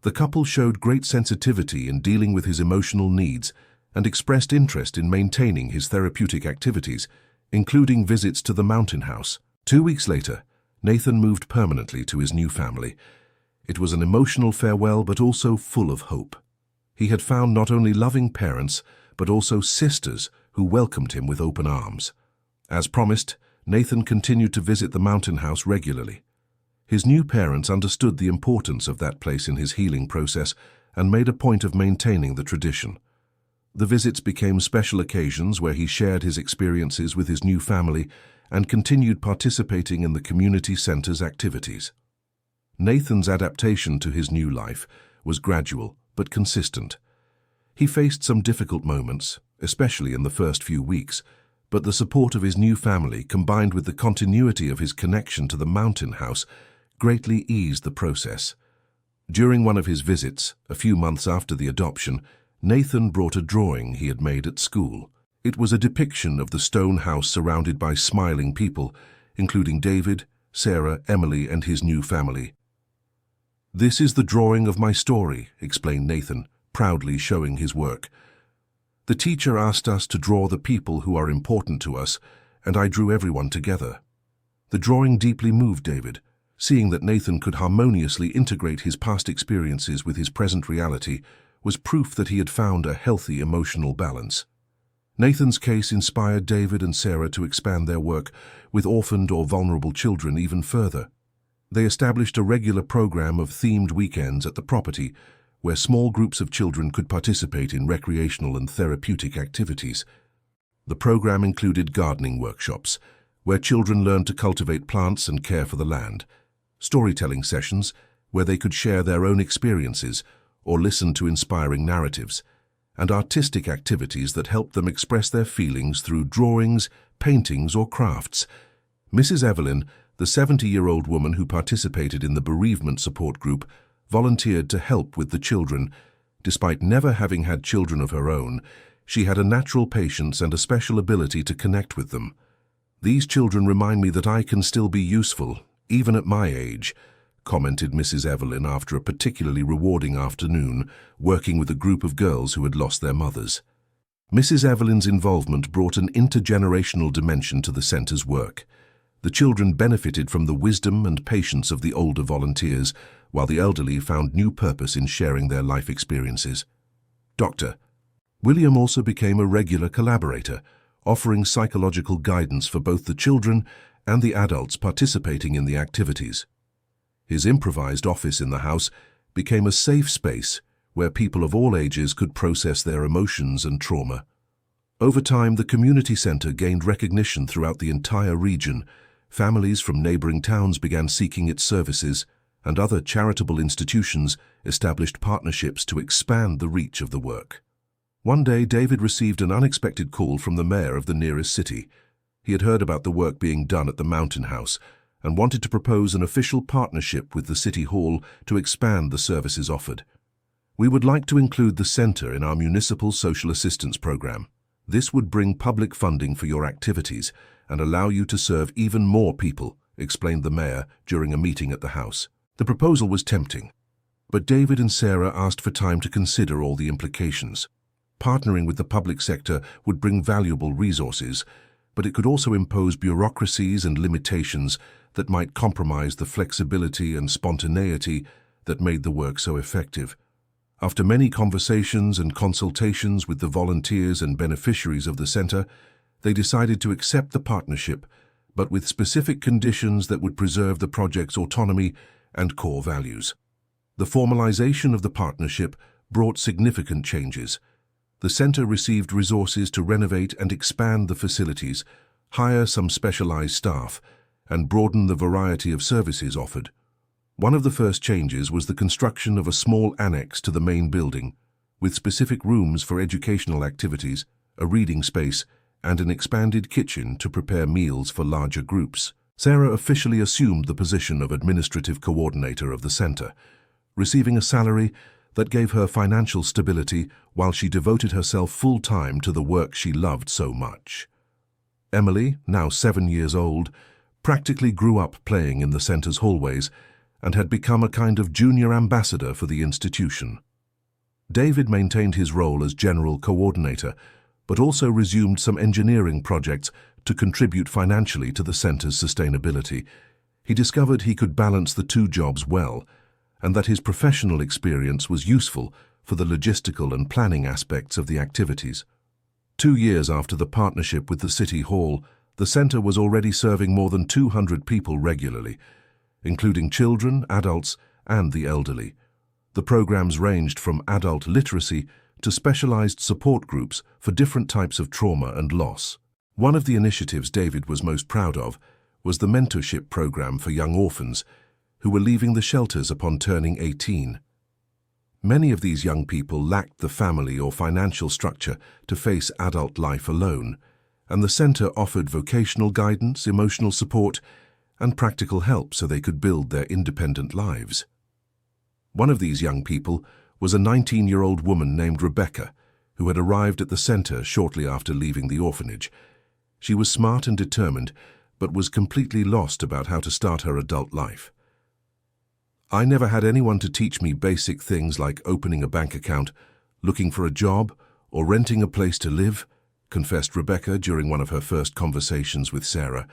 The couple showed great sensitivity in dealing with his emotional needs and expressed interest in maintaining his therapeutic activities, including visits to the Mountain House. 2 weeks later, Nathan moved permanently to his new family. It was an emotional farewell, but also full of hope. He had found not only loving parents, but also sisters who welcomed him with open arms. As promised, Nathan continued to visit the Mountain House regularly. His new parents understood the importance of that place in his healing process and made a point of maintaining the tradition. The visits became special occasions where he shared his experiences with his new family and continued participating in the community center's activities. Nathan's adaptation to his new life was gradual but consistent. He faced some difficult moments, especially in the first few weeks, but the support of his new family, combined with the continuity of his connection to the Mountain House, greatly eased the process. During one of his visits, a few months after the adoption, Nathan brought a drawing he had made at school. It was a depiction of the stone house surrounded by smiling people, including David, Sarah, Emily, and his new family. "This is the drawing of my story," explained Nathan, proudly showing his work. "The teacher asked us to draw the people who are important to us, and I drew everyone together." The drawing deeply moved David. Seeing that Nathan could harmoniously integrate his past experiences with his present reality was proof that he had found a healthy emotional balance. Nathan's case inspired David and Sarah to expand their work with orphaned or vulnerable children even further. They established a regular program of themed weekends at the property, where small groups of children could participate in recreational and therapeutic activities. The program included gardening workshops, where children learned to cultivate plants and care for the land, storytelling sessions, where they could share their own experiences or listen to inspiring narratives, and artistic activities that helped them express their feelings through drawings, paintings, or crafts. Mrs. Evelyn, the 70-year-old woman who participated in the bereavement support group, volunteered to help with the children. Despite never having had children of her own, she had a natural patience and a special ability to connect with them. "These children remind me that I can still be useful, even at my age," commented Mrs. Evelyn after a particularly rewarding afternoon working with a group of girls who had lost their mothers. Mrs. Evelyn's involvement brought an intergenerational dimension to the center's work. The children benefited from the wisdom and patience of the older volunteers, while the elderly found new purpose in sharing their life experiences. Dr. William also became a regular collaborator, offering psychological guidance for both the children and the adults participating in the activities. His improvised office in the house became a safe space where people of all ages could process their emotions and trauma. Over time, the community center gained recognition throughout the entire region. Families from neighboring towns began seeking its services, and other charitable institutions established partnerships to expand the reach of the work. One day, David received an unexpected call from the mayor of the nearest city. He had heard about the work being done at the Mountain House and wanted to propose an official partnership with the City Hall to expand the services offered. "We would like to include the center in our municipal social assistance program. This would bring public funding for your activities and allow you to serve even more people," explained the mayor during a meeting at the house. The proposal was tempting, but David and Sarah asked for time to consider all the implications. Partnering with the public sector would bring valuable resources, but it could also impose bureaucracies and limitations that might compromise the flexibility and spontaneity that made the work so effective. After many conversations and consultations with the volunteers and beneficiaries of the center, they decided to accept the partnership, but with specific conditions that would preserve the project's autonomy and core values. The formalization of the partnership brought significant changes. The center received resources to renovate and expand the facilities, hire some specialized staff, and broaden the variety of services offered. One of the first changes was the construction of a small annex to the main building, with specific rooms for educational activities, a reading space, and an expanded kitchen to prepare meals for larger groups. Sarah officially assumed the position of administrative coordinator of the center. receiving a salary that gave her financial stability while she devoted herself full-time to the work she loved so much. Emily, now 7 years old, practically grew up playing in the center's hallways and had become a kind of junior ambassador for the institution. David maintained his role as general coordinator, but also resumed some engineering projects to contribute financially to the center's sustainability. He discovered he could balance the two jobs well, and that his professional experience was useful for the logistical and planning aspects of the activities. 2 years after the partnership with the City Hall, the center was already serving more than 200 people regularly, including children, adults, and the elderly. The programs ranged from adult literacy to specialized support groups for different types of trauma and loss. One of the initiatives David was most proud of was the mentorship program for young orphans who were leaving the shelters upon turning 18. Many of these young people lacked the family or financial structure to face adult life alone, and the center offered vocational guidance, emotional support, and practical help so they could build their independent lives. One of these young people was a 19-year-old woman named Rebecca, who had arrived at the center shortly after leaving the orphanage. She was smart and determined, but was completely lost about how to start her adult life. "I never had anyone to teach me basic things like opening a bank account, looking for a job, or renting a place to live," confessed Rebecca during one of her first conversations with Sarah.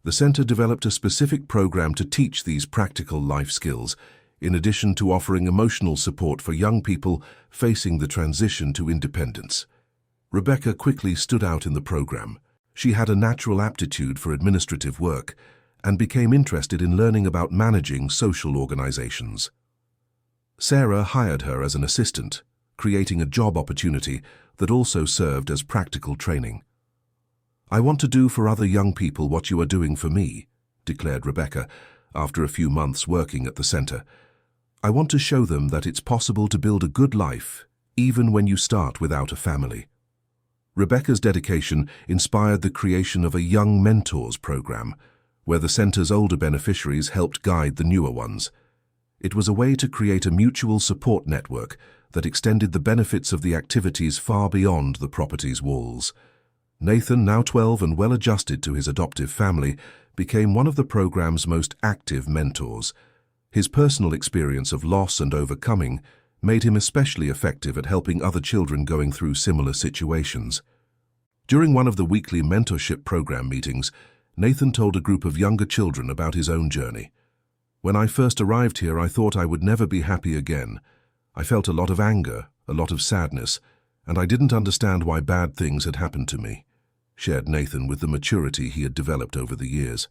The center developed a specific program to teach these practical life skills, in addition to offering emotional support for young people facing the transition to independence. Rebecca quickly stood out in the program. She had a natural aptitude for administrative work and became interested in learning about managing social organizations. Sarah hired her as an assistant, creating a job opportunity that also served as practical training. "I want to do for other young people what you are doing for me," declared Rebecca after a few months working at the center. "I want to show them that it's possible to build a good life even when you start without a family." Rebecca's dedication inspired the creation of a Young Mentors program, where the center's older beneficiaries helped guide the newer ones. It was a way to create a mutual support network that extended the benefits of the activities far beyond the property's walls. Nathan, now 12 and well-adjusted to his adoptive family, became one of the program's most active mentors. His personal experience of loss and overcoming made him especially effective at helping other children going through similar situations. During one of the weekly mentorship program meetings, Nathan told a group of younger children about his own journey. "When I first arrived here, I thought I would never be happy again. I felt a lot of anger, a lot of sadness, and I didn't understand why bad things had happened to me," shared Nathan with the maturity he had developed over the years.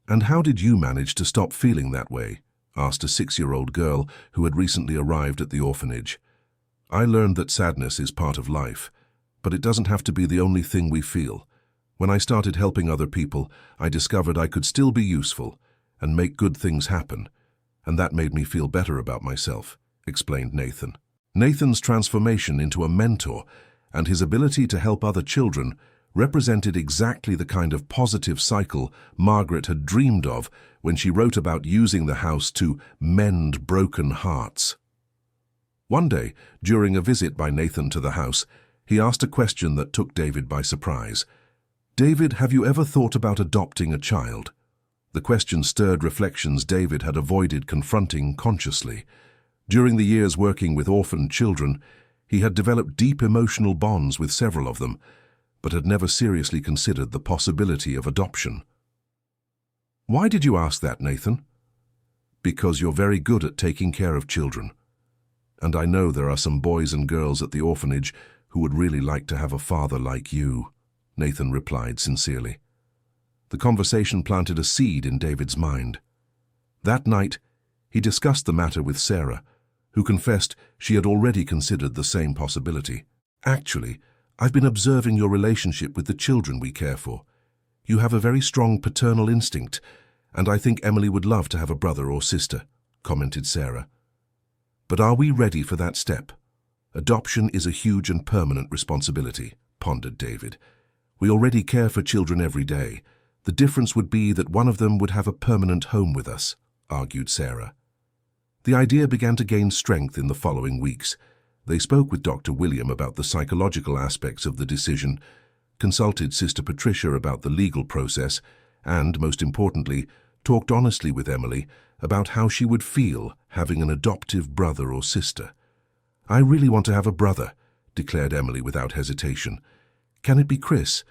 "And how did you manage to stop feeling that way?" asked a 6-year-old girl who had recently arrived at the orphanage. "I learned that sadness is part of life, but it doesn't have to be the only thing we feel. When I started helping other people, I discovered I could still be useful and make good things happen, and that made me feel better about myself," explained Nathan. Nathan's transformation into a mentor and his ability to help other children represented exactly the kind of positive cycle Margaret had dreamed of when she wrote about using the house to mend broken hearts. One day, during a visit by Nathan to the house, he asked a question that took David by surprise. "David, have you ever thought about adopting a child?" The question stirred reflections David had avoided confronting consciously. During the years working with orphaned children, he had developed deep emotional bonds with several of them, but had never seriously considered the possibility of adoption. "Why did you ask that, Nathan?" "Because you're very good at taking care of children. And I know there are some boys and girls at the orphanage who would really like to have a father like you," Nathan replied sincerely. The conversation planted a seed in David's mind. That night, he discussed the matter with Sarah, who confessed she had already considered the same possibility. "Actually, I've been observing your relationship with the children we care for. You have a very strong paternal instinct, and I think Emily would love to have a brother or sister," commented Sarah. "But are we ready for that step? Adoption is a huge and permanent responsibility," pondered David. "We already care for children every day. The difference would be that one of them would have a permanent home with us," argued Sarah. The idea began to gain strength in the following weeks. They spoke with Dr. William about the psychological aspects of the decision, consulted Sister Patricia about the legal process, and, most importantly, talked honestly with Emily about how she would feel having an adoptive brother or sister. "I really want to have a brother," declared Emily without hesitation. "Can it be Chris?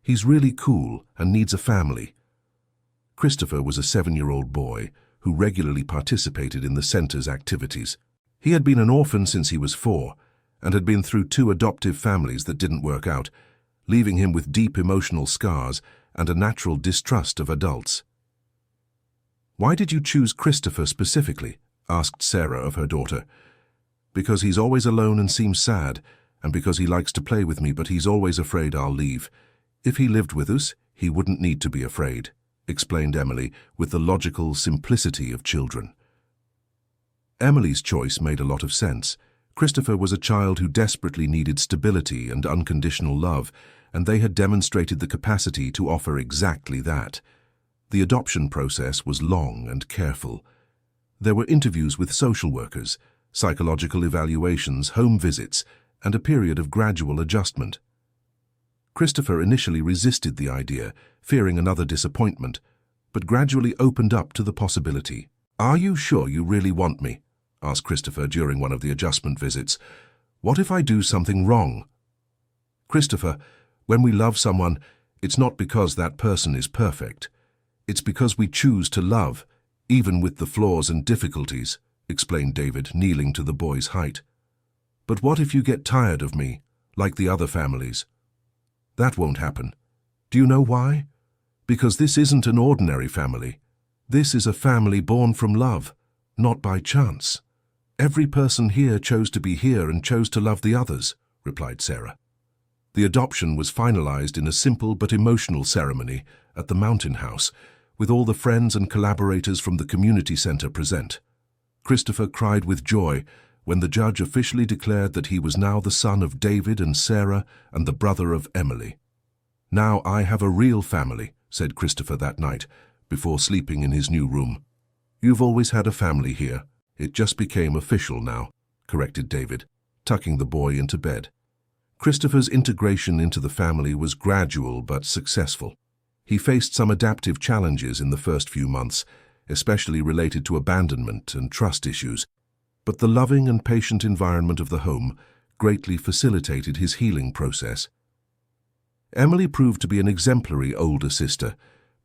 He's really cool and needs a family." Christopher was a 7-year-old boy who regularly participated in the center's activities. He had been an orphan since he was 4 and had been through 2 adoptive families that didn't work out, leaving him with deep emotional scars and a natural distrust of adults. "Why did you choose Christopher specifically?" asked Sarah of her daughter. "Because he's always alone and seems sad, and because he likes to play with me, but he's always afraid I'll leave. If he lived with us, he wouldn't need to be afraid," explained Emily with the logical simplicity of children. Emily's choice made a lot of sense. Christopher was a child who desperately needed stability and unconditional love, and they had demonstrated the capacity to offer exactly that. The adoption process was long and careful. There were interviews with social workers, psychological evaluations, home visits, and a period of gradual adjustment. Christopher initially resisted the idea, fearing another disappointment, but gradually opened up to the possibility. "Are you sure you really want me?" asked Christopher during one of the adjustment visits. "What if I do something wrong?" "Christopher, when we love someone, it's not because that person is perfect. It's because we choose to love, even with the flaws and difficulties," explained David, kneeling to the boy's height. "But what if you get tired of me, like the other families?" "That won't happen. Do you know why? Because this isn't an ordinary family. This is a family born from love, not by chance. Every person here chose to be here and chose to love the others," replied Sarah. The adoption was finalized in a simple but emotional ceremony at the Mountain House, with all the friends and collaborators from the community center present. Christopher cried with joy when the judge officially declared that he was now the son of David and Sarah and the brother of Emily. "Now I have a real family," said Christopher that night, before sleeping in his new room. "You've always had a family here. It just became official now," corrected David, tucking the boy into bed. Christopher's integration into the family was gradual but successful. He faced some adaptive challenges in the first few months, especially related to abandonment and trust issues, but the loving and patient environment of the home greatly facilitated his healing process. Emily proved to be an exemplary older sister,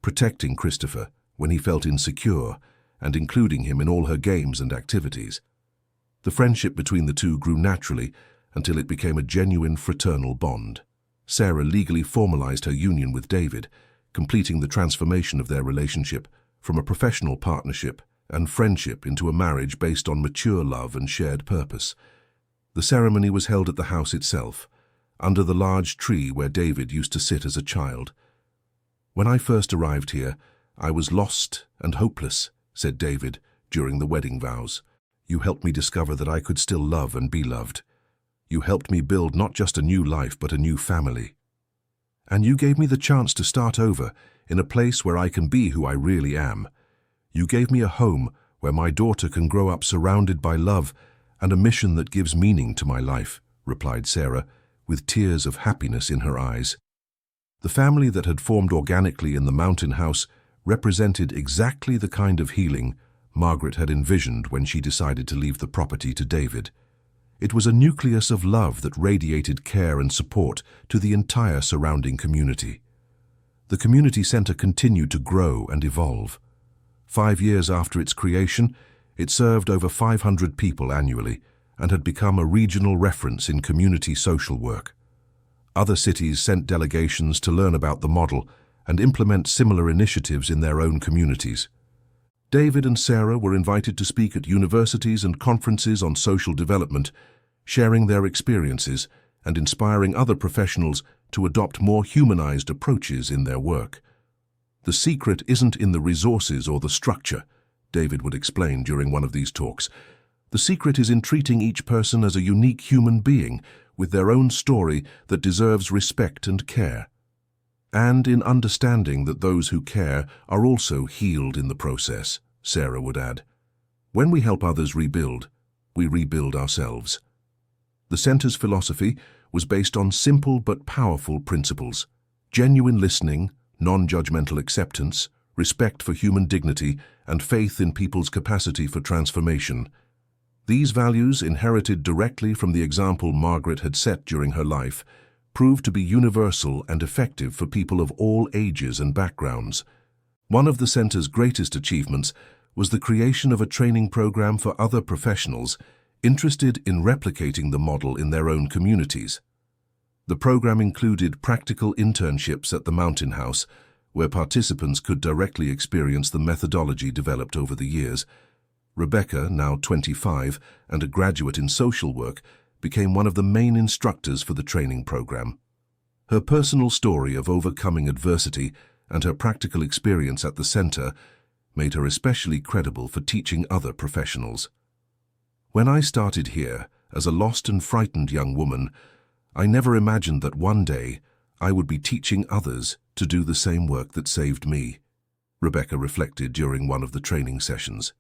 protecting Christopher when he felt insecure and including him in all her games and activities. The friendship between the two grew naturally until it became a genuine fraternal bond. Sarah legally formalized her union with David, completing the transformation of their relationship from a professional partnership and friendship into a marriage based on mature love and shared purpose. The ceremony was held at the house itself, under the large tree where David used to sit as a child. "When I first arrived here, I was lost and hopeless," said David during the wedding vows. "You helped me discover that I could still love and be loved. You helped me build not just a new life but a new family. And you gave me the chance to start over in a place where I can be who I really am. You gave me a home where my daughter can grow up surrounded by love and a mission that gives meaning to my life," replied Sarah, with tears of happiness in her eyes. The family that had formed organically in the Mountain House represented exactly the kind of healing Margaret had envisioned when she decided to leave the property to David. It was a nucleus of love that radiated care and support to the entire surrounding community. The community center continued to grow and evolve. 5 years after its creation, it served over 500 people annually and had become a regional reference in community social work. Other cities sent delegations to learn about the model and implement similar initiatives in their own communities. David and Sarah were invited to speak at universities and conferences on social development, sharing their experiences and inspiring other professionals to adopt more humanized approaches in their work. "The secret isn't in the resources or the structure," David would explain during one of these talks. "The secret is in treating each person as a unique human being with their own story that deserves respect and care. And in understanding that those who care are also healed in the process," Sarah would add. When we help others rebuild, we rebuild ourselves. The center's philosophy was based on simple but powerful principles: genuine listening, non-judgmental acceptance, respect for human dignity, and faith in people's capacity for transformation. These values, inherited directly from the example Margaret had set during her life, proved to be universal and effective for people of all ages and backgrounds. One of the center's greatest achievements was the creation of a training program for other professionals interested in replicating the model in their own communities. The program included practical internships at the Mountain House, where participants could directly experience the methodology developed over the years. Rebecca, now 25 and a graduate in social work, became one of the main instructors for the training program. Her personal story of overcoming adversity and her practical experience at the center made her especially credible for teaching other professionals. When I started here, as a lost and frightened young woman, I never imagined that one day I would be teaching others to do the same work that saved me, Rebecca reflected during one of the training sessions.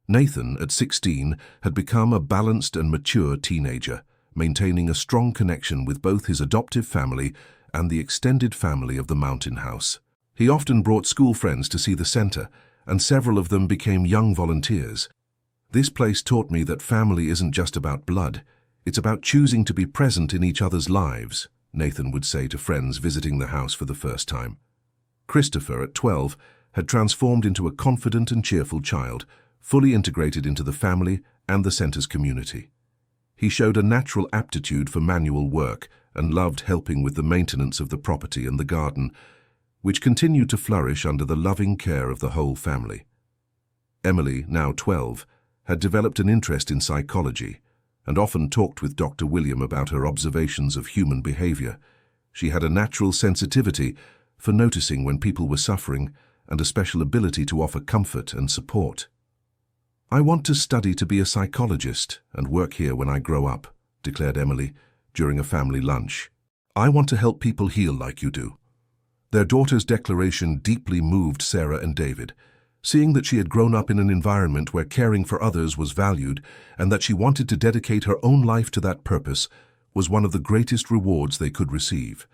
Nathan, at 16, had become a balanced and mature teenager, maintaining a strong connection with both his adoptive family and the extended family of the Mountain House. He often brought school friends to see the center, and several of them became young volunteers. This place taught me that family isn't just about blood, it's about choosing to be present in each other's lives, Nathan would say to friends visiting the house for the first time. Christopher, at 12, had transformed into a confident and cheerful child, fully integrated into the family and the center's community. He showed a natural aptitude for manual work and loved helping with the maintenance of the property and the garden, which continued to flourish under the loving care of the whole family. Emily, now 12, had developed an interest in psychology and often talked with Dr. William about her observations of human behavior. She had a natural sensitivity for noticing when people were suffering and a special ability to offer comfort and support. "I want to study to be a psychologist and work here when I grow up," declared Emily during a family lunch. "I want to help people heal like you do." Their daughter's declaration deeply moved Sarah and David. Seeing that she had grown up in an environment where caring for others was valued and that she wanted to dedicate her own life to that purpose was one of the greatest rewards they could receive.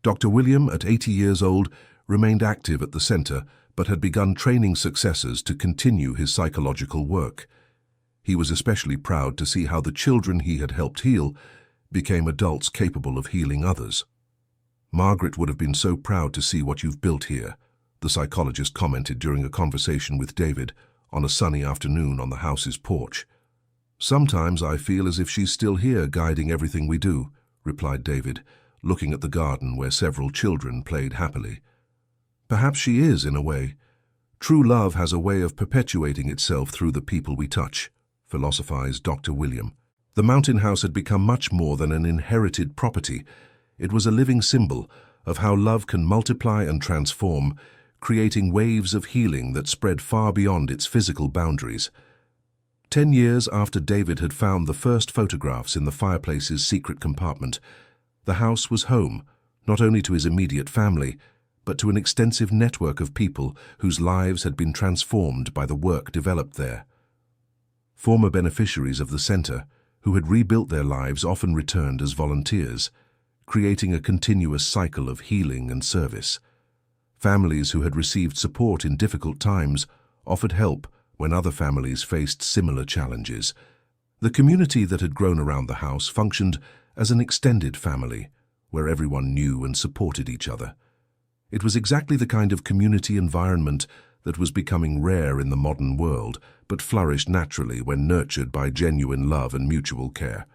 Dr. William, at 80 years old, remained active at the center but had begun training successors to continue his psychological work. He was especially proud to see how the children he had helped heal became adults capable of healing others. "Margaret would have been so proud to see what you've built here," the psychologist commented during a conversation with David on a sunny afternoon on the house's porch. "Sometimes I feel as if she's still here guiding everything we do," replied David, looking at the garden where several children played happily. "Perhaps she is, in a way. True love has a way of perpetuating itself through the people we touch," philosophized Dr. William. The Mountain House had become much more than an inherited property. It was a living symbol of how love can multiply and transform, creating waves of healing that spread far beyond its physical boundaries. 10 years after David had found the first photographs in the fireplace's secret compartment, the house was home, not only to his immediate family, but to an extensive network of people whose lives had been transformed by the work developed there. Former beneficiaries of the center, who had rebuilt their lives, often returned as volunteers, creating a continuous cycle of healing and service. Families who had received support in difficult times offered help when other families faced similar challenges. The community that had grown around the house functioned as an extended family, where everyone knew and supported each other. It was exactly the kind of community environment that was becoming rare in the modern world, but flourished naturally when nurtured by genuine love and mutual care.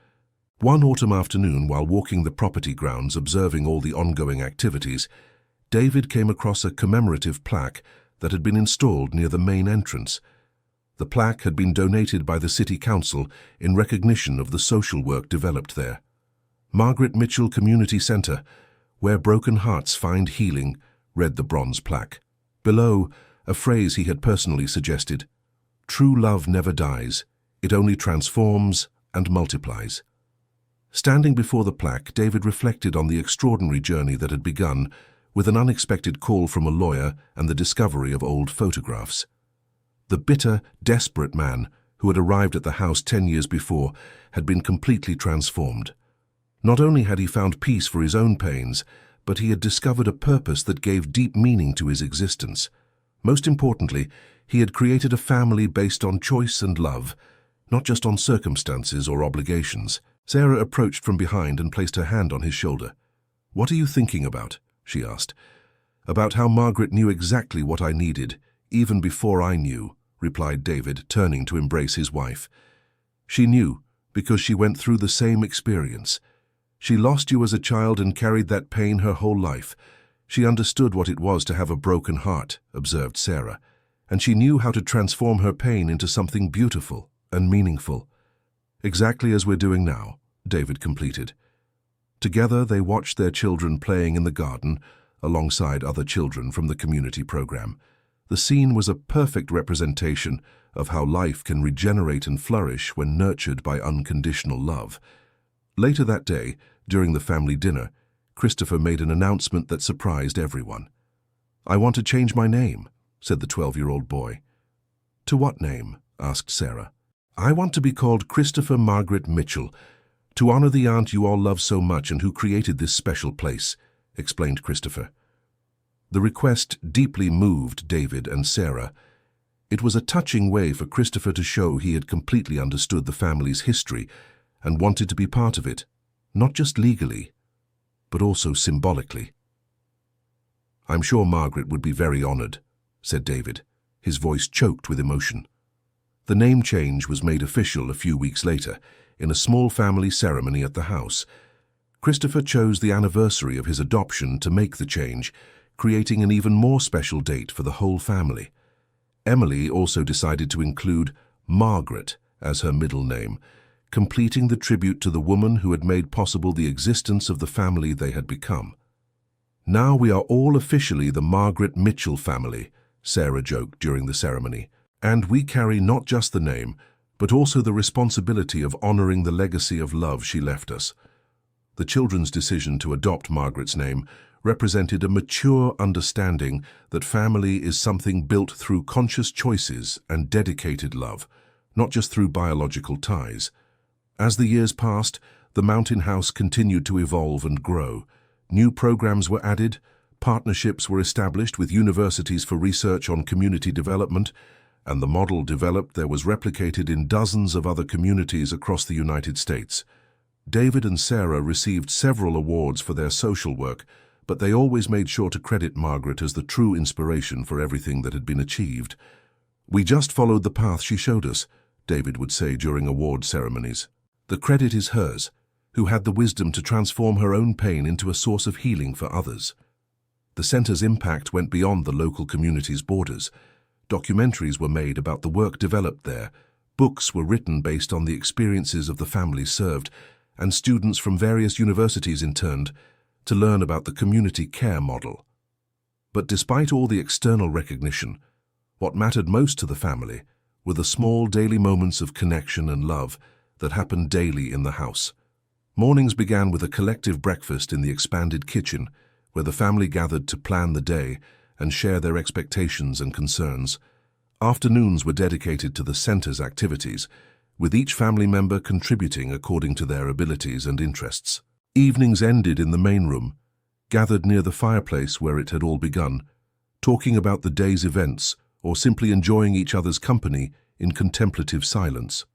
One autumn afternoon, while walking the property grounds observing all the ongoing activities, David came across a commemorative plaque that had been installed near the main entrance. The plaque had been donated by the City Council in recognition of the social work developed there. "Margaret Mitchell Community Center, where broken hearts find healing," read the bronze plaque. Below, a phrase he had personally suggested: "True love never dies, it only transforms and multiplies." Standing before the plaque, David reflected on the extraordinary journey that had begun with an unexpected call from a lawyer and the discovery of old photographs. The bitter, desperate man who had arrived at the house 10 years before had been completely transformed. Not only had he found peace for his own pains, but he had discovered a purpose that gave deep meaning to his existence. Most importantly, he had created a family based on choice and love, not just on circumstances or obligations. Sarah approached from behind and placed her hand on his shoulder. "What are you thinking about?" she asked. "About how Margaret knew exactly what I needed, even before I knew," replied David, turning to embrace his wife. "She knew because she went through the same experience. She lost you as a child and carried that pain her whole life. She understood what it was to have a broken heart," observed Sarah, "and she knew how to transform her pain into something beautiful and meaningful." "Exactly as we're doing now," David completed. Together they watched their children playing in the garden alongside other children from the community program. The scene was a perfect representation of how life can regenerate and flourish when nurtured by unconditional love. Later that day, during the family dinner, Christopher made an announcement that surprised everyone. "I want to change my name," said the 12-year-old boy. "To what name?" asked Sarah. "I want to be called Christopher Margaret Mitchell, to honor the aunt you all love so much and who created this special place," explained Christopher. The request deeply moved David and Sarah. It was a touching way for Christopher to show he had completely understood the family's history and wanted to be part of it, not just legally, but also symbolically. "I'm sure Margaret would be very honored," said David, his voice choked with emotion. The name change was made official a few weeks later, in a small family ceremony at the house. Christopher chose the anniversary of his adoption to make the change, creating an even more special date for the whole family. Emily also decided to include Margaret as her middle name, completing the tribute to the woman who had made possible the existence of the family they had become. "Now we are all officially the Margaret Mitchell family," Sarah joked during the ceremony, "and we carry not just the name, but also the responsibility of honoring the legacy of love she left us." The children's decision to adopt Margaret's name represented a mature understanding that family is something built through conscious choices and dedicated love, not just through biological ties. As the years passed, the Mountain House continued to evolve and grow. New programs were added, partnerships were established with universities for research on community development, and the model developed there was replicated in dozens of other communities across the United States. David and Sarah received several awards for their social work, but they always made sure to credit Margaret as the true inspiration for everything that had been achieved. "We just followed the path she showed us," David would say during award ceremonies. "The credit is hers, who had the wisdom to transform her own pain into a source of healing for others." The center's impact went beyond the local community's borders. Documentaries were made about the work developed there, books were written based on the experiences of the families served, and students from various universities interned to learn about the community care model. But despite all the external recognition, what mattered most to the family were the small daily moments of connection and love that happened daily in the house. Mornings began with a collective breakfast in the expanded kitchen, where the family gathered to plan the day and share their expectations and concerns. Afternoons were dedicated to the center's activities, with each family member contributing according to their abilities and interests. Evenings ended in the main room, gathered near the fireplace where it had all begun, talking about the day's events or simply enjoying each other's company in contemplative silence.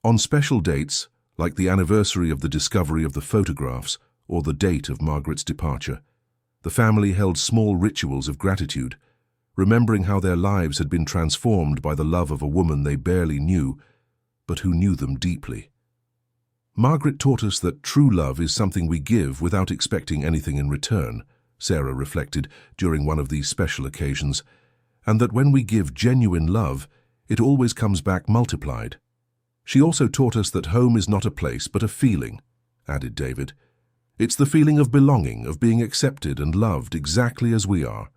On special dates, like the anniversary of the discovery of the photographs or the date of Margaret's departure, the family held small rituals of gratitude, remembering how their lives had been transformed by the love of a woman they barely knew, but who knew them deeply. "Margaret taught us that true love is something we give without expecting anything in return," Sarah reflected during one of these special occasions, "and that when we give genuine love, it always comes back multiplied." "She also taught us that home is not a place but a feeling," added David. "It's the feeling of belonging, of being accepted and loved exactly as we are."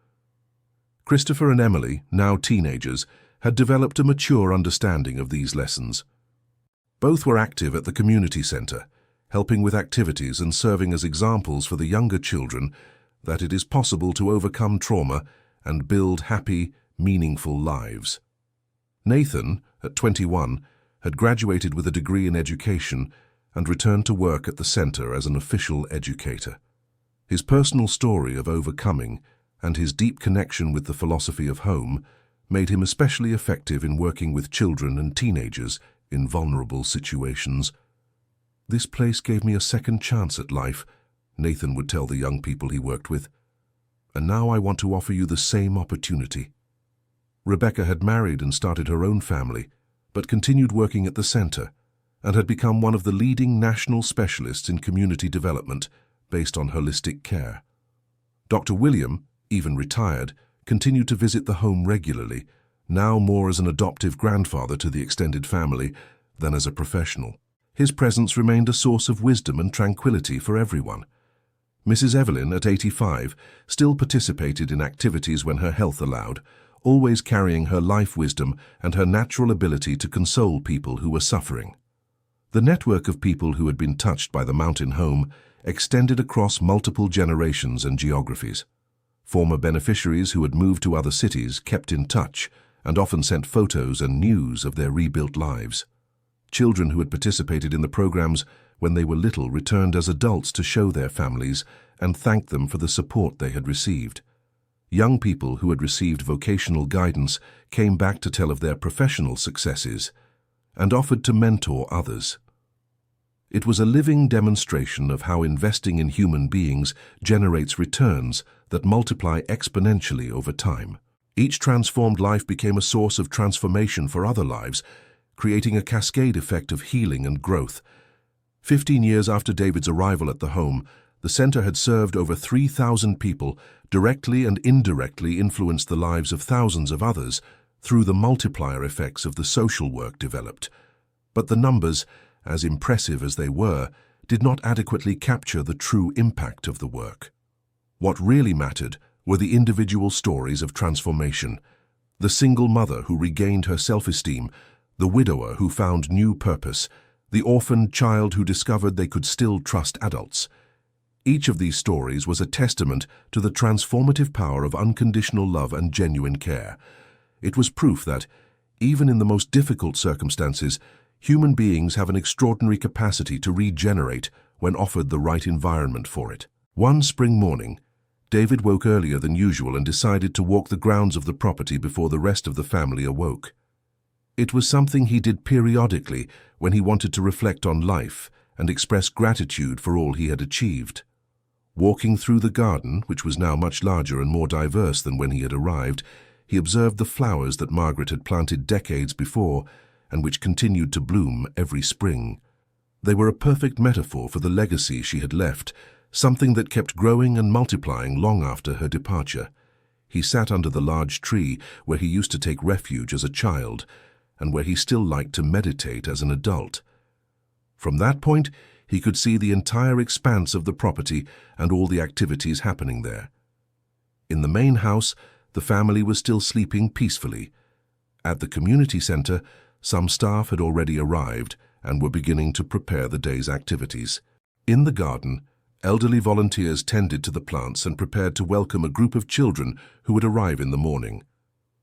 Christopher and Emily, now teenagers, had developed a mature understanding of these lessons. Both were active at the community center, helping with activities and serving as examples for the younger children that it is possible to overcome trauma and build happy, meaningful lives. Nathan, at 21, had graduated with a degree in education and returned to work at the center as an official educator. His personal story of overcoming and his deep connection with the philosophy of home made him especially effective in working with children and teenagers in vulnerable situations. "This place gave me a second chance at life," Nathan would tell the young people he worked with. "And now I want to offer you the same opportunity." Rebecca had married and started her own family, but continued working at the center and had become one of the leading national specialists in community development based on holistic care. Dr. William, even retired, continued to visit the home regularly, now more as an adoptive grandfather to the extended family than as a professional. His presence remained a source of wisdom and tranquility for everyone. Mrs. Evelyn, at 85, still participated in activities when her health allowed, always carrying her life wisdom and her natural ability to console people who were suffering. The network of people who had been touched by the mountain home extended across multiple generations and geographies. Former beneficiaries who had moved to other cities kept in touch and often sent photos and news of their rebuilt lives. Children who had participated in the programs when they were little returned as adults to show their families and thank them for the support they had received. Young people who had received vocational guidance came back to tell of their professional successes and offered to mentor others. It was a living demonstration of how investing in human beings generates returns that multiply exponentially over time. Each transformed life became a source of transformation for other lives, creating a cascade effect of healing and growth. 15 years after David's arrival at the home, the center had served over 3,000 people, directly and indirectly influenced the lives of thousands of others through the multiplier effects of the social work developed. But the numbers, as impressive as they were, did not adequately capture the true impact of the work. What really mattered were the individual stories of transformation: the single mother who regained her self-esteem, the widower who found new purpose, the orphaned child who discovered they could still trust adults. Each of these stories was a testament to the transformative power of unconditional love and genuine care. It was proof that, even in the most difficult circumstances, human beings have an extraordinary capacity to regenerate when offered the right environment for it. One spring morning, David woke earlier than usual and decided to walk the grounds of the property before the rest of the family awoke. It was something he did periodically when he wanted to reflect on life and express gratitude for all he had achieved. Walking through the garden, which was now much larger and more diverse than when he had arrived, he observed the flowers that Margaret had planted decades before and which continued to bloom every spring. They were a perfect metaphor for the legacy she had left, something that kept growing and multiplying long after her departure. He sat under the large tree where he used to take refuge as a child and where he still liked to meditate as an adult. From that point, he could see the entire expanse of the property and all the activities happening there. In the main house, the family was still sleeping peacefully. At the community center, some staff had already arrived and were beginning to prepare the day's activities. In the garden, elderly volunteers tended to the plants and prepared to welcome a group of children who would arrive in the morning.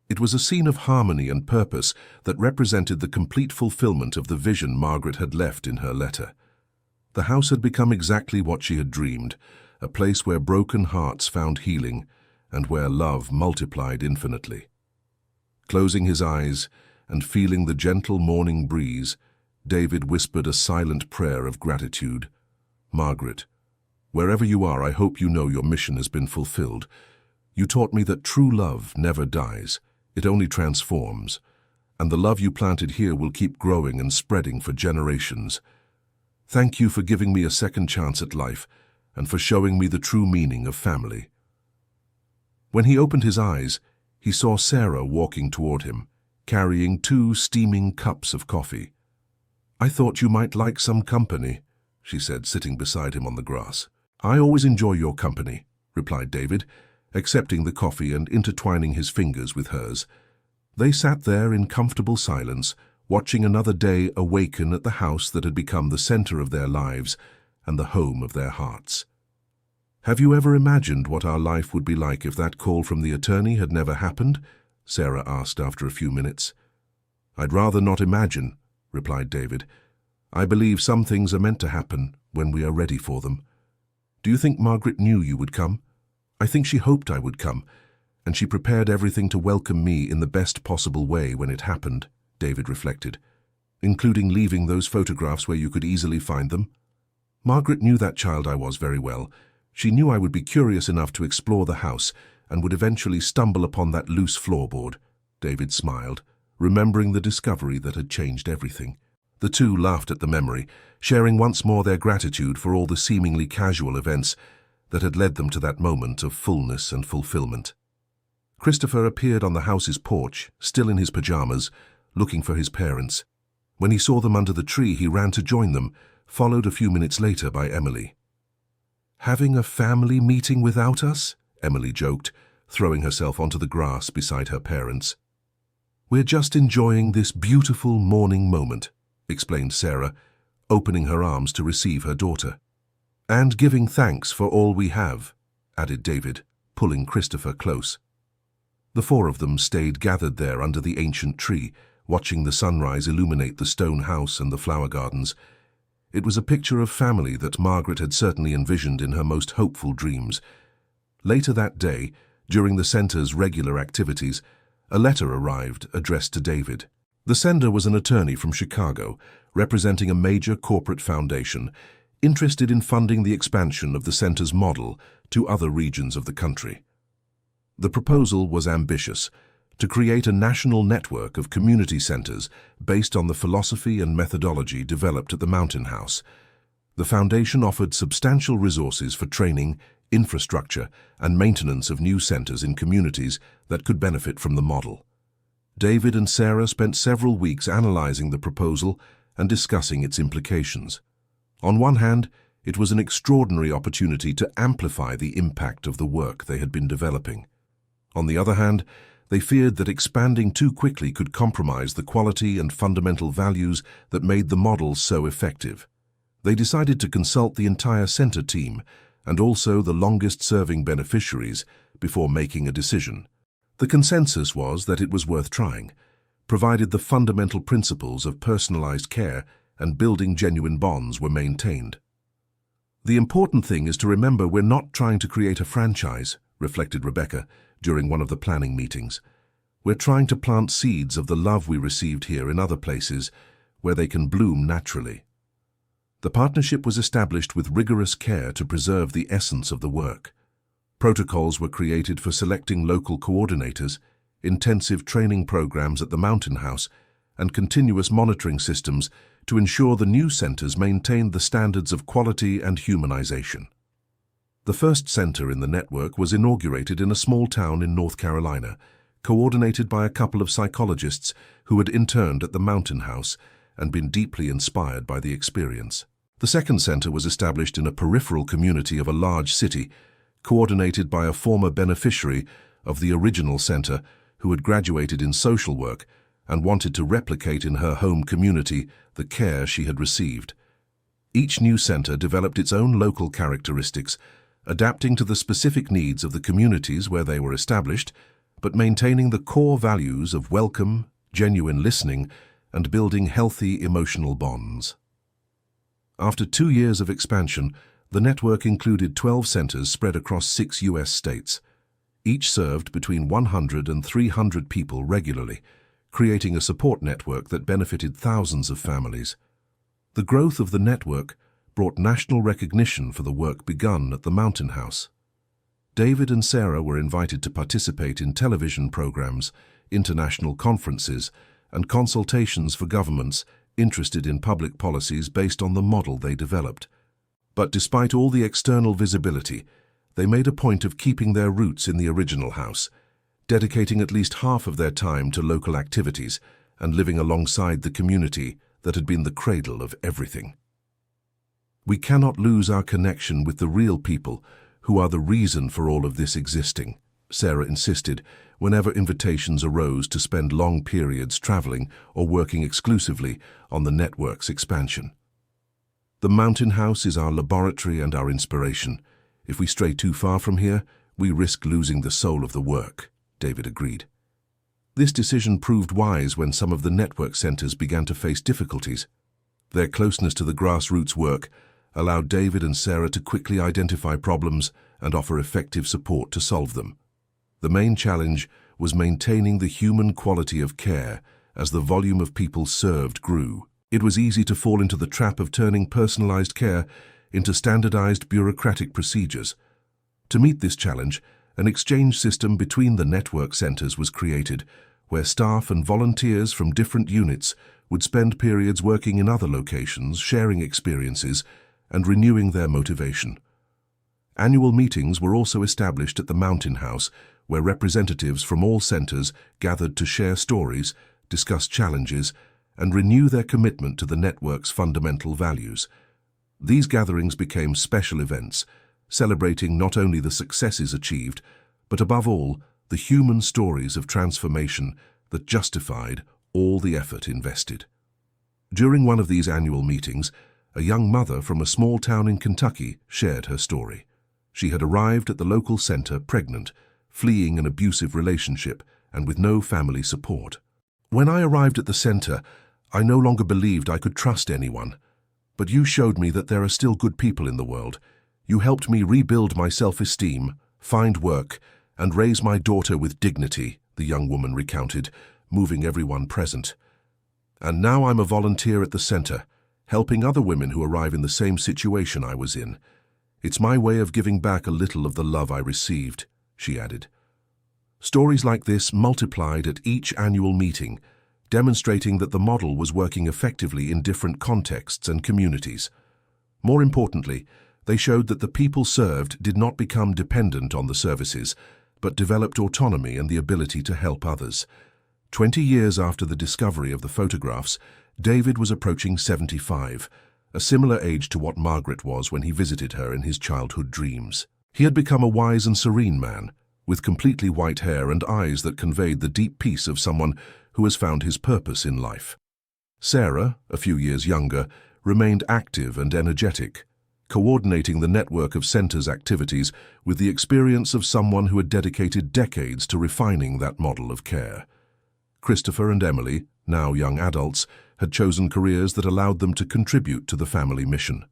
It was a scene of harmony and purpose that represented the complete fulfillment of the vision Margaret had left in her letter. The house had become exactly what she had dreamed, a place where broken hearts found healing and where love multiplied infinitely. Closing his eyes and feeling the gentle morning breeze, David whispered a silent prayer of gratitude. "Margaret, wherever you are, I hope you know your mission has been fulfilled. You taught me that true love never dies, it only transforms, and the love you planted here will keep growing and spreading for generations. Thank you for giving me a second chance at life and for showing me the true meaning of family." When he opened his eyes, he saw Sarah walking toward him, carrying 2 steaming cups of coffee. "I thought you might like some company," she said, sitting beside him on the grass. "I always enjoy your company," replied David, accepting the coffee and intertwining his fingers with hers. They sat there in comfortable silence, watching another day awaken at the house that had become the center of their lives and the home of their hearts. "Have you ever imagined what our life would be like if that call from the attorney had never happened?" Sarah asked after a few minutes. "I'd rather not imagine," replied David. "I believe some things are meant to happen when we are ready for them. Do you think Margaret knew you would come? I think she hoped I would come, and she prepared everything to welcome me in the best possible way when it happened," David reflected, "including leaving those photographs where you could easily find them. Margaret knew that child I was very well. She knew I would be curious enough to explore the house and would eventually stumble upon that loose floorboard." David smiled, remembering the discovery that had changed everything. The two laughed at the memory, sharing once more their gratitude for all the seemingly casual events that had led them to that moment of fullness and fulfillment. Christopher appeared on the house's porch, still in his pajamas, looking for his parents. When he saw them under the tree, he ran to join them, followed a few minutes later by Emily. "Having a family meeting without us?" Emily joked, throwing herself onto the grass beside her parents. "We're just enjoying this beautiful morning moment," explained Sarah, opening her arms to receive her daughter. "And giving thanks for all we have," added David, pulling Christopher close. The four of them stayed gathered there under the ancient tree, watching the sunrise illuminate the stone house and the flower gardens. It was a picture of family that Margaret had certainly envisioned in her most hopeful dreams. Later that day, during the center's regular activities, a letter arrived addressed to David. The sender was an attorney from Chicago, representing a major corporate foundation, interested in funding the expansion of the center's model to other regions of the country. The proposal was ambitious: to create a national network of community centers based on the philosophy and methodology developed at the Mountain House. The foundation offered substantial resources for training, infrastructure, and maintenance of new centers in communities that could benefit from the model. David and Sarah spent several weeks analyzing the proposal and discussing its implications. On one hand, it was an extraordinary opportunity to amplify the impact of the work they had been developing. On the other hand, they feared that expanding too quickly could compromise the quality and fundamental values that made the model so effective. They decided to consult the entire center team and also the longest-serving beneficiaries before making a decision. The consensus was that it was worth trying, provided the fundamental principles of personalized care and building genuine bonds were maintained. "The important thing is to remember we're not trying to create a franchise," reflected Rebecca during one of the planning meetings. "We're trying to plant seeds of the love we received here in other places where they can bloom naturally." The partnership was established with rigorous care to preserve the essence of the work. Protocols were created for selecting local coordinators, intensive training programs at the Mountain House, and continuous monitoring systems to ensure the new centers maintained the standards of quality and humanization. The first center in the network was inaugurated in a small town in North Carolina, coordinated by a couple of psychologists who had interned at the Mountain House and been deeply inspired by the experience. The second center was established in a peripheral community of a large city, coordinated by a former beneficiary of the original center who had graduated in social work and wanted to replicate in her home community the care she had received. Each new center developed its own local characteristics, adapting to the specific needs of the communities where they were established, but maintaining the core values of welcome, genuine listening, and building healthy emotional bonds. After 2 years of expansion, the network included 12 centers spread across 6 U.S. states. Each served between 100 and 300 people regularly, creating a support network that benefited thousands of families. The growth of the network brought national recognition for the work begun at the Mountain House. David and Sarah were invited to participate in television programs, international conferences, and consultations for governments interested in public policies based on the model they developed. But despite all the external visibility, they made a point of keeping their roots in the original house, dedicating at least half of their time to local activities and living alongside the community that had been the cradle of everything. "We cannot lose our connection with the real people who are the reason for all of this existing," Sarah insisted whenever invitations arose to spend long periods traveling or working exclusively on the network's expansion. "The Mountain House is our laboratory and our inspiration. If we stray too far from here, we risk losing the soul of the work," David agreed. This decision proved wise when some of the network centers began to face difficulties. Their closeness to the grassroots work allowed David and Sarah to quickly identify problems and offer effective support to solve them. The main challenge was maintaining the human quality of care as the volume of people served grew. It was easy to fall into the trap of turning personalized care into standardized bureaucratic procedures. To meet this challenge, an exchange system between the network centers was created, where staff and volunteers from different units would spend periods working in other locations, sharing experiences, and renewing their motivation. Annual meetings were also established at the Mountain House, where representatives from all centers gathered to share stories, discuss challenges, and renew their commitment to the network's fundamental values. These gatherings became special events, celebrating not only the successes achieved, but above all, the human stories of transformation that justified all the effort invested. During one of these annual meetings, a young mother from a small town in Kentucky shared her story. She had arrived at the local center pregnant, fleeing an abusive relationship and with no family support. "When I arrived at the center, I no longer believed I could trust anyone. But you showed me that there are still good people in the world. You helped me rebuild my self-esteem, find work, and raise my daughter with dignity," the young woman recounted, moving everyone present. "And now I'm a volunteer at the center, helping other women who arrive in the same situation I was in. It's my way of giving back a little of the love I received," she added. Stories like this multiplied at each annual meeting, demonstrating that the model was working effectively in different contexts and communities. More importantly, they showed that the people served did not become dependent on the services, but developed autonomy and the ability to help others. 20 years after the discovery of the photographs, David was approaching 75, a similar age to what Margaret was when he visited her in his childhood dreams. He had become a wise and serene man, with completely white hair and eyes that conveyed the deep peace of someone who has found his purpose in life. Sarah, a few years younger, remained active and energetic, coordinating the network of centers' activities with the experience of someone who had dedicated decades to refining that model of care. Christopher and Emily, now young adults, had chosen careers that allowed them to contribute to the family mission.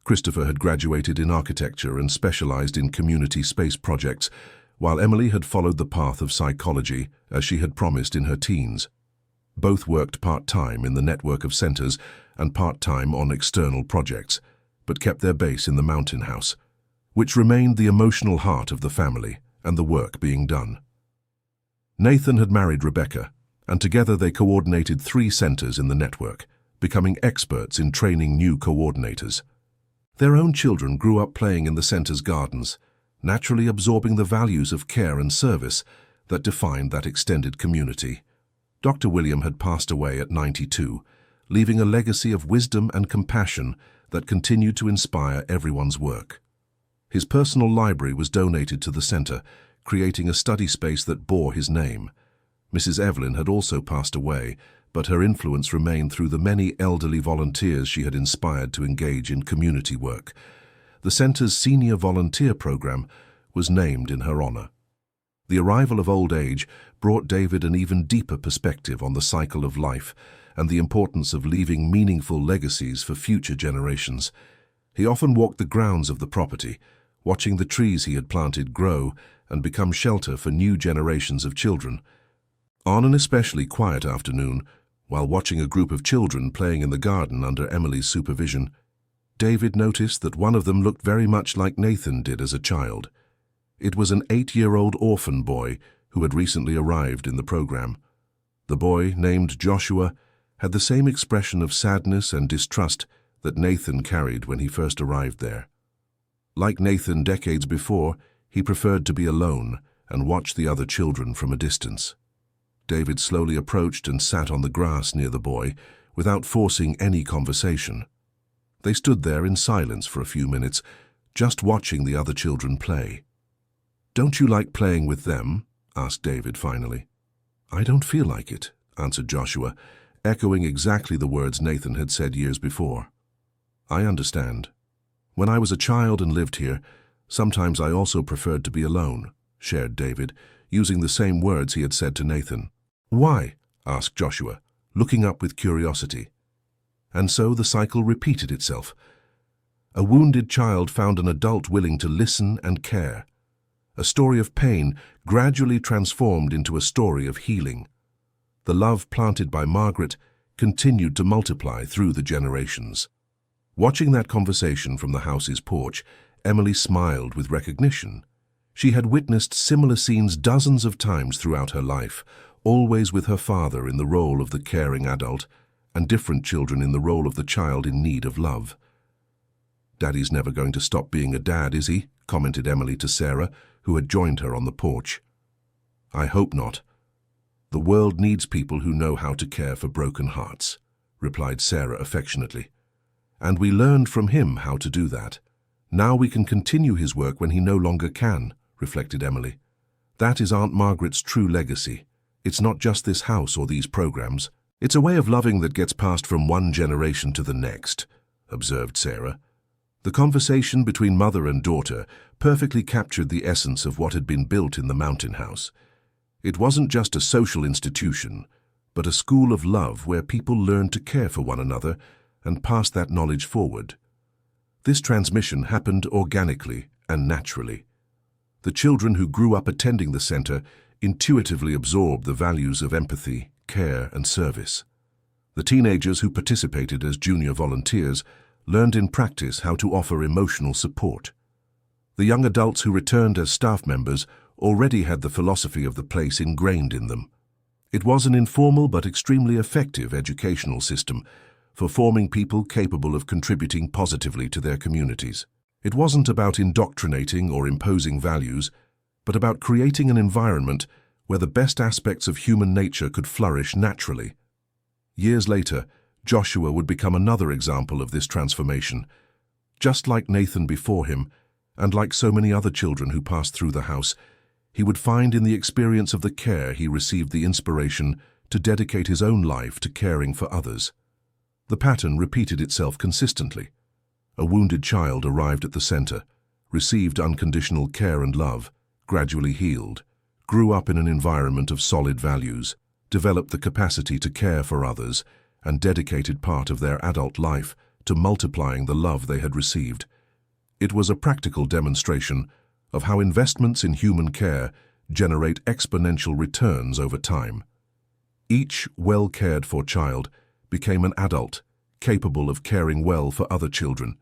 Christopher had graduated in architecture and specialized in community space projects, while Emily had followed the path of psychology, as she had promised in her teens. Both worked part-time in the network of centers and part-time on external projects, but kept their base in the Mountain House, which remained the emotional heart of the family and the work being done. Nathan had married Rebecca, and together they coordinated 3 centers in the network, becoming experts in training new coordinators. Their own children grew up playing in the center's gardens, naturally absorbing the values of care and service that defined that extended community. Dr. William had passed away at 92, leaving a legacy of wisdom and compassion that continued to inspire everyone's work. His personal library was donated to the center, creating a study space that bore his name. Mrs. Evelyn had also passed away, but her influence remained through the many elderly volunteers she had inspired to engage in community work. The center's senior volunteer program was named in her honor. The arrival of old age brought David an even deeper perspective on the cycle of life and the importance of leaving meaningful legacies for future generations. He often walked the grounds of the property, watching the trees he had planted grow and become shelter for new generations of children. On an especially quiet afternoon, while watching a group of children playing in the garden under Emily's supervision, David noticed that one of them looked very much like Nathan did as a child. It was an 8-year-old orphan boy who had recently arrived in the program. The boy, named Joshua, had the same expression of sadness and distrust that Nathan carried when he first arrived there. Like Nathan decades before, he preferred to be alone and watch the other children from a distance. David slowly approached and sat on the grass near the boy, without forcing any conversation. They stood there in silence for a few minutes, just watching the other children play. "Don't you like playing with them?" asked David finally. "I don't feel like it," answered Joshua, echoing exactly the words Nathan had said years before. "I understand. When I was a child and lived here, sometimes I also preferred to be alone," shared David, using the same words he had said to Nathan. "Why?" asked Joshua, looking up with curiosity. And so the cycle repeated itself. A wounded child found an adult willing to listen and care. A story of pain gradually transformed into a story of healing. The love planted by Margaret continued to multiply through the generations. Watching that conversation from the house's porch, Emily smiled with recognition. She had witnessed similar scenes dozens of times throughout her life, always with her father in the role of the caring adult, and different children in the role of the child in need of love. "Daddy's never going to stop being a dad, is he?" commented Emily to Sarah, who had joined her on the porch. "I hope not. The world needs people who know how to care for broken hearts," replied Sarah affectionately. "And we learned from him how to do that. Now we can continue his work when he no longer can," reflected Emily. "That is Aunt Margaret's true legacy. It's not just this house or these programs. It's a way of loving that gets passed from one generation to the next," observed Sarah. The conversation between mother and daughter perfectly captured the essence of what had been built in the Mountain House. It wasn't just a social institution, but a school of love where people learned to care for one another and pass that knowledge forward. This transmission happened organically and naturally. The children who grew up attending the center intuitively absorbed the values of empathy, care, and service. The teenagers who participated as junior volunteers learned in practice how to offer emotional support. The young adults who returned as staff members already had the philosophy of the place ingrained in them. It was an informal but extremely effective educational system for forming people capable of contributing positively to their communities. It wasn't about indoctrinating or imposing values, but about creating an environment where the best aspects of human nature could flourish naturally. Years later, Joshua would become another example of this transformation. Just like Nathan before him, and like so many other children who passed through the house, he would find in the experience of the care he received the inspiration to dedicate his own life to caring for others. The pattern repeated itself consistently. A wounded child arrived at the center, received unconditional care and love, gradually healed, grew up in an environment of solid values, developed the capacity to care for others, and dedicated part of their adult life to multiplying the love they had received. It was a practical demonstration of how investments in human care generate exponential returns over time. Each well-cared-for child became an adult capable of caring well for other children,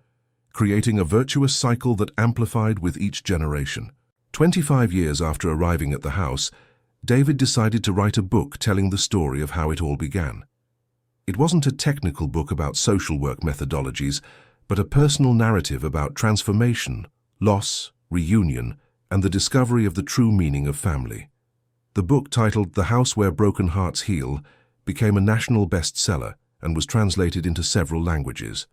creating a virtuous cycle that amplified with each generation. 25 years after arriving at the house, David decided to write a book telling the story of how it all began. It wasn't a technical book about social work methodologies, but a personal narrative about transformation, loss, reunion, and the discovery of the true meaning of family. The book, titled The House Where Broken Hearts Heal, became a national bestseller and was translated into several languages.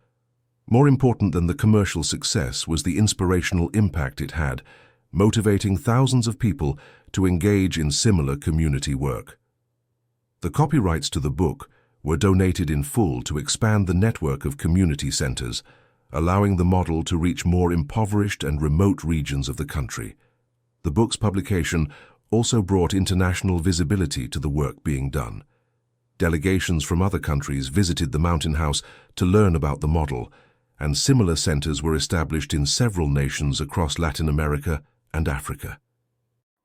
More important than the commercial success was the inspirational impact it had, motivating thousands of people to engage in similar community work. The copyrights to the book were donated in full to expand the network of community centers, allowing the model to reach more impoverished and remote regions of the country. The book's publication also brought international visibility to the work being done. Delegations from other countries visited the Mountain House to learn about the model, and similar centers were established in several nations across Latin America and Africa.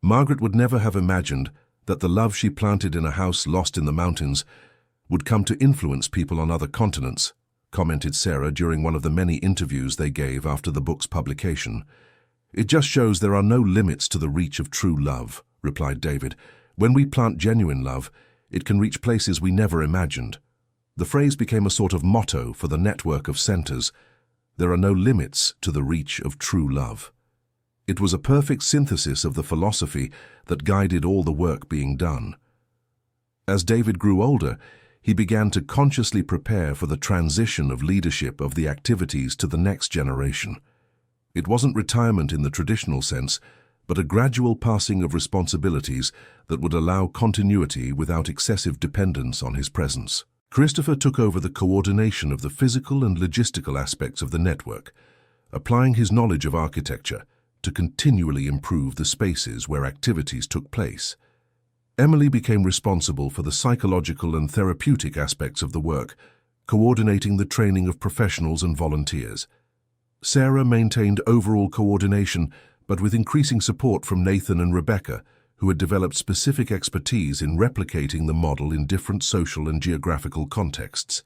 Margaret would never have imagined that the love she planted in a house lost in the mountains would come to influence people on other continents, commented Sarah during one of the many interviews they gave after the book's publication. "It just shows there are no limits to the reach of true love," replied David. "When we plant genuine love, it can reach places we never imagined." The phrase became a sort of motto for the network of centers. There are no limits to the reach of true love. It was a perfect synthesis of the philosophy that guided all the work being done. As David grew older, he began to consciously prepare for the transition of leadership of the activities to the next generation. It wasn't retirement in the traditional sense, but a gradual passing of responsibilities that would allow continuity without excessive dependence on his presence. Christopher took over the coordination of the physical and logistical aspects of the network, applying his knowledge of architecture to continually improve the spaces where activities took place. Emily became responsible for the psychological and therapeutic aspects of the work, coordinating the training of professionals and volunteers. Sarah maintained overall coordination, but with increasing support from Nathan and Rebecca, who had developed specific expertise in replicating the model in different social and geographical contexts.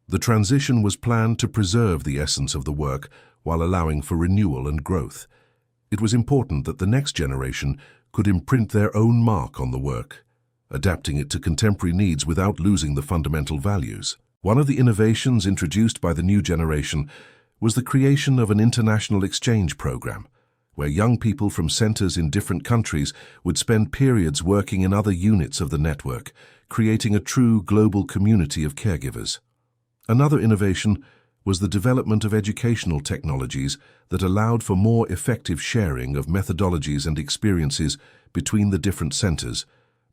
The transition was planned to preserve the essence of the work while allowing for renewal and growth. It was important that the next generation could imprint their own mark on the work, adapting it to contemporary needs without losing the fundamental values. One of the innovations introduced by the new generation was the creation of an international exchange program, where young people from centers in different countries would spend periods working in other units of the network, creating a true global community of caregivers. Another innovation was the development of educational technologies that allowed for more effective sharing of methodologies and experiences between the different centers,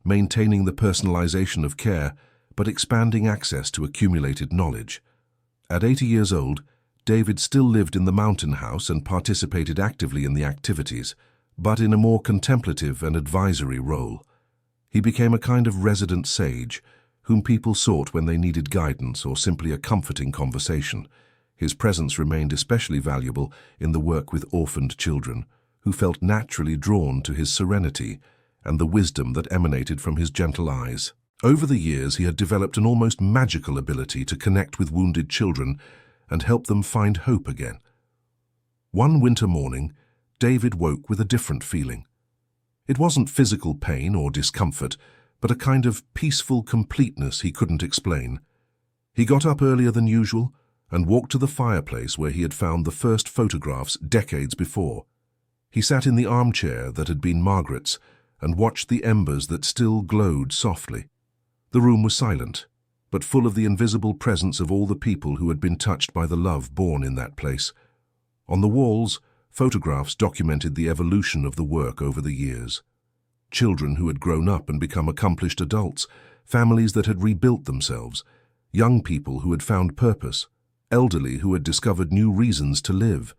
maintaining the personalization of care but expanding access to accumulated knowledge. At 80 years old, David still lived in the Mountain House and participated actively in the activities, but in a more contemplative and advisory role. He became a kind of resident sage, whom people sought when they needed guidance or simply a comforting conversation. His presence remained especially valuable in the work with orphaned children, who felt naturally drawn to his serenity and the wisdom that emanated from his gentle eyes. Over the years, he had developed an almost magical ability to connect with wounded children and help them find hope again. One winter morning, David woke with a different feeling. It wasn't physical pain or discomfort, but a kind of peaceful completeness he couldn't explain. He got up earlier than usual and walked to the fireplace where he had found the first photographs decades before. He sat in the armchair that had been Margaret's and watched the embers that still glowed softly. The room was silent, but full of the invisible presence of all the people who had been touched by the love born in that place. On the walls, photographs documented the evolution of the work over the years. Children who had grown up and become accomplished adults, families that had rebuilt themselves, young people who had found purpose, elderly who had discovered new reasons to live.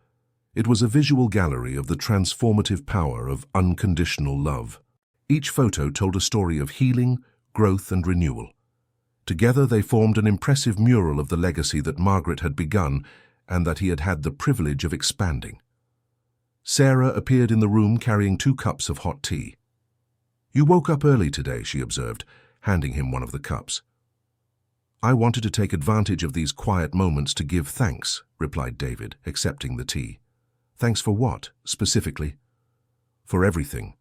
It was a visual gallery of the transformative power of unconditional love. Each photo told a story of healing, growth, and renewal. Together they formed an impressive mural of the legacy that Margaret had begun and that he had had the privilege of expanding. Sarah appeared in the room carrying 2 cups of hot tea. "You woke up early today," she observed, handing him one of the cups. "I wanted to take advantage of these quiet moments to give thanks," replied David, accepting the tea. "Thanks for what, specifically?" "For everything.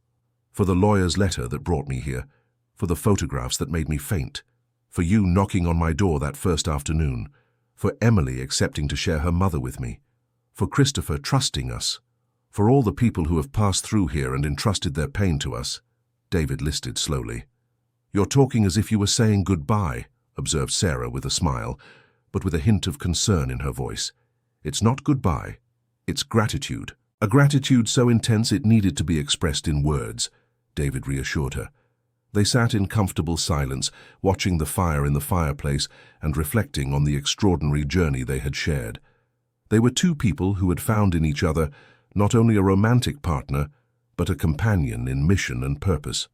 For the lawyer's letter that brought me here, for the photographs that made me faint, for you knocking on my door that first afternoon, for Emily accepting to share her mother with me, for Christopher trusting us, for all the people who have passed through here and entrusted their pain to us," David listed slowly. "You're talking as if you were saying goodbye," observed Sarah with a smile, but with a hint of concern in her voice. "It's not goodbye, it's gratitude. A gratitude so intense it needed to be expressed in words," David reassured her. They sat in comfortable silence, watching the fire in the fireplace and reflecting on the extraordinary journey they had shared. They were 2 people who had found in each other not only a romantic partner, but a companion in mission and purpose.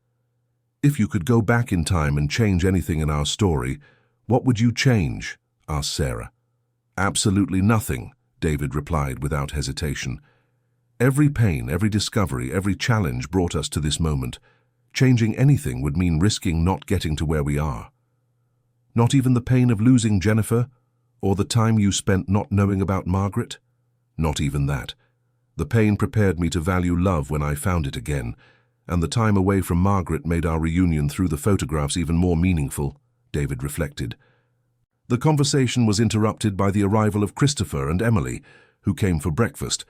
"If you could go back in time and change anything in our story, what would you change?" asked Sarah. "Absolutely nothing," David replied without hesitation. "Every pain, every discovery, every challenge brought us to this moment. Changing anything would mean risking not getting to where we are. Not even the pain of losing Jennifer, or the time you spent not knowing about Margaret? Not even that. The pain prepared me to value love when I found it again, and the time away from Margaret made our reunion through the photographs even more meaningful," David reflected. The conversation was interrupted by the arrival of Christopher and Emily, who came for breakfast,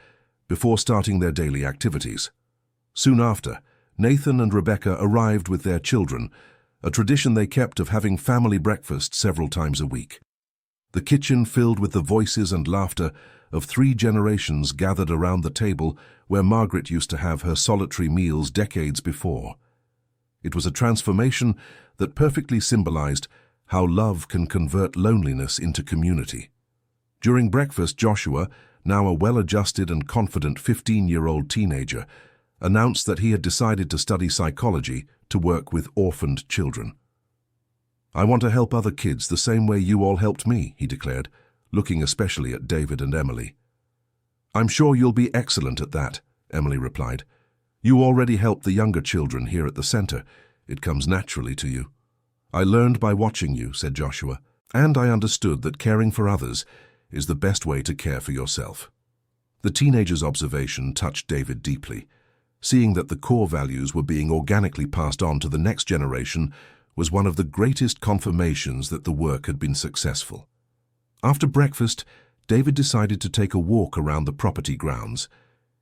before starting their daily activities. Soon after, Nathan and Rebecca arrived with their children, a tradition they kept of having family breakfast several times a week. The kitchen filled with the voices and laughter of 3 generations gathered around the table where Margaret used to have her solitary meals decades before. It was a transformation that perfectly symbolized how love can convert loneliness into community. During breakfast, Joshua, now a well-adjusted and confident 15-year-old teenager, announced that he had decided to study psychology to work with orphaned children. "I want to help other kids the same way you all helped me," he declared, looking especially at David and Emily. "I'm sure you'll be excellent at that," Emily replied. "You already help the younger children here at the center. It comes naturally to you." "I learned by watching you," said Joshua, "and I understood that caring for others is the best way to care for yourself." The teenager's observation touched David deeply. Seeing that the core values were being organically passed on to the next generation was one of the greatest confirmations that the work had been successful. After breakfast, David decided to take a walk around the property grounds.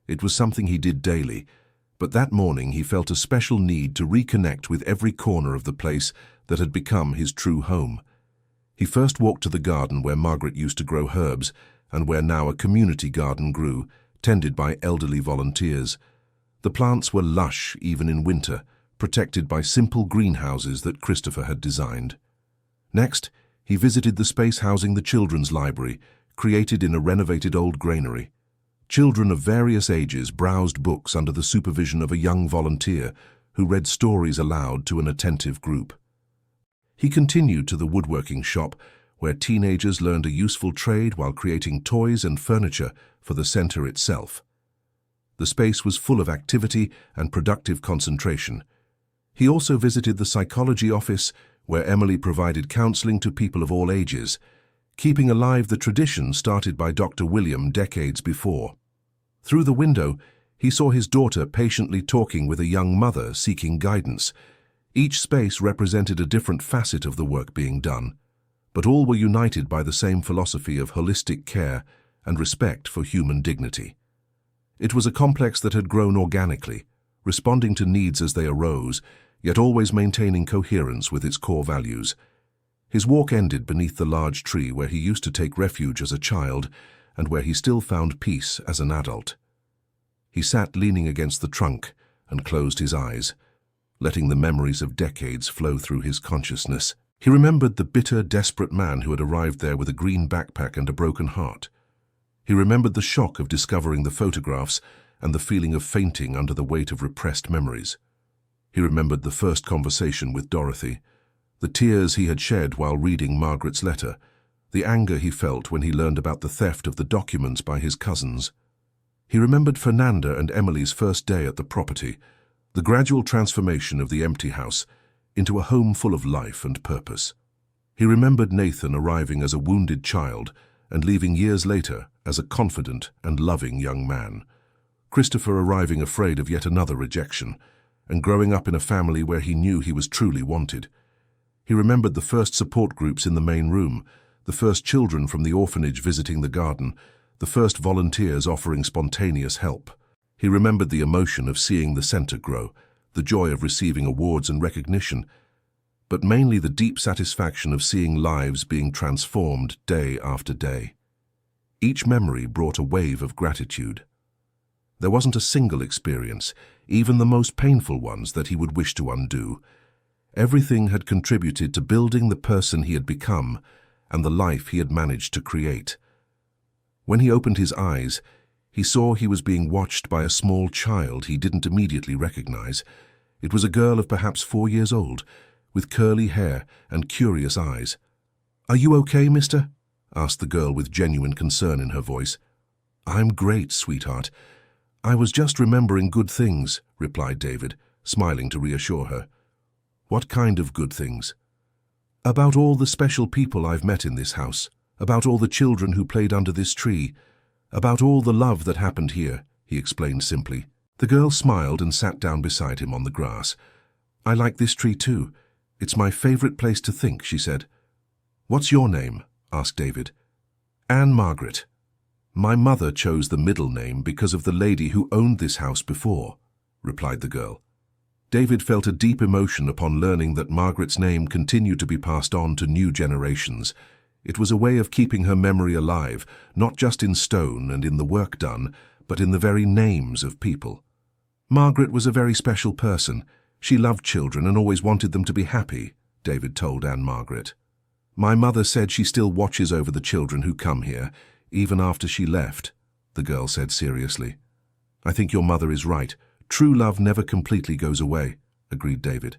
It was something he did daily, but that morning he felt a special need to reconnect with every corner of the place that had become his true home. He first walked to the garden where Margaret used to grow herbs and where now a community garden grew, tended by elderly volunteers. The plants were lush even in winter, protected by simple greenhouses that Christopher had designed. Next, he visited the space housing the children's library, created in a renovated old granary. Children of various ages browsed books under the supervision of a young volunteer who read stories aloud to an attentive group. He continued to the woodworking shop, where teenagers learned a useful trade while creating toys and furniture for the center itself. The space was full of activity and productive concentration. He also visited the psychology office, where Emily provided counseling to people of all ages, keeping alive the tradition started by Dr. William decades before. Through the window, he saw his daughter patiently talking with a young mother seeking guidance. Each space represented a different facet of the work being done, but all were united by the same philosophy of holistic care and respect for human dignity. It was a complex that had grown organically, responding to needs as they arose, yet always maintaining coherence with its core values. His walk ended beneath the large tree where he used to take refuge as a child and where he still found peace as an adult. He sat leaning against the trunk and closed his eyes, letting the memories of decades flow through his consciousness. He remembered the bitter, desperate man who had arrived there with a green backpack and a broken heart. He remembered the shock of discovering the photographs and the feeling of fainting under the weight of repressed memories. He remembered the first conversation with Dorothy, the tears he had shed while reading Margaret's letter, the anger he felt when he learned about the theft of the documents by his cousins. He remembered Fernanda and Emily's first day at the property, the gradual transformation of the empty house into a home full of life and purpose. He remembered Nathan arriving as a wounded child and leaving years later as a confident and loving young man. Christopher arriving afraid of yet another rejection, and growing up in a family where he knew he was truly wanted. He remembered the first support groups in the main room, the first children from the orphanage visiting the garden, the first volunteers offering spontaneous help. He remembered the emotion of seeing the center grow, the joy of receiving awards and recognition, but mainly the deep satisfaction of seeing lives being transformed day after day. Each memory brought a wave of gratitude. There wasn't a single experience, even the most painful ones, that he would wish to undo. Everything had contributed to building the person he had become and the life he had managed to create. When he opened his eyes, he saw he was being watched by a small child he didn't immediately recognize. It was a girl of perhaps 4 years old, with curly hair and curious eyes. "Are you okay, mister?" asked the girl with genuine concern in her voice. "I'm great, sweetheart. I was just remembering good things," replied David, smiling to reassure her. "What kind of good things?" "About all the special people I've met in this house, about all the children who played under this tree, about all the love that happened here," he explained simply. The girl smiled and sat down beside him on the grass. "I like this tree too. It's my favorite place to think," she said. "What's your name?" asked David. "Anne Margaret. My mother chose the middle name because of the lady who owned this house before," replied the girl. David felt a deep emotion upon learning that Margaret's name continued to be passed on to new generations. It was a way of keeping her memory alive, not just in stone and in the work done, but in the very names of people. "Margaret was a very special person. She loved children and always wanted them to be happy," David told Anne Margaret. "My mother said she still watches over the children who come here, even after she left," the girl said seriously. "I think your mother is right. True love never completely goes away, agreed David.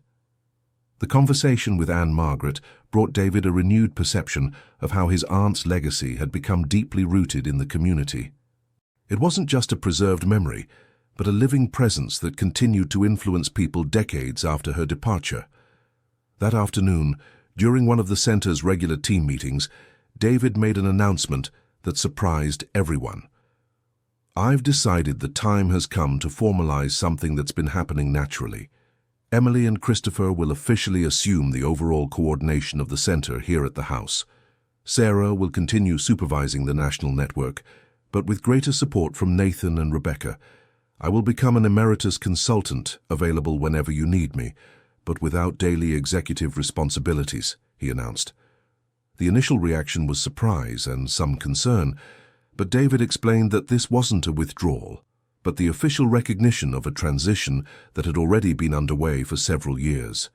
The conversation with Anne Margaret brought David a renewed perception of how his aunt's legacy had become deeply rooted in the community. It wasn't just a preserved memory, but a living presence that continued to influence people decades after her departure. That afternoon, during one of the center's regular team meetings, David made an announcement that surprised everyone. "I've decided the time has come to formalize something that's been happening naturally. Emily and Christopher will officially assume the overall coordination of the center here at the house. Sarah will continue supervising the national network, but with greater support from Nathan and Rebecca. I will become an emeritus consultant, available whenever you need me, but without daily executive responsibilities," he announced. The initial reaction was surprise and some concern, but David explained that this wasn't a withdrawal, but the official recognition of a transition that had already been underway for several years.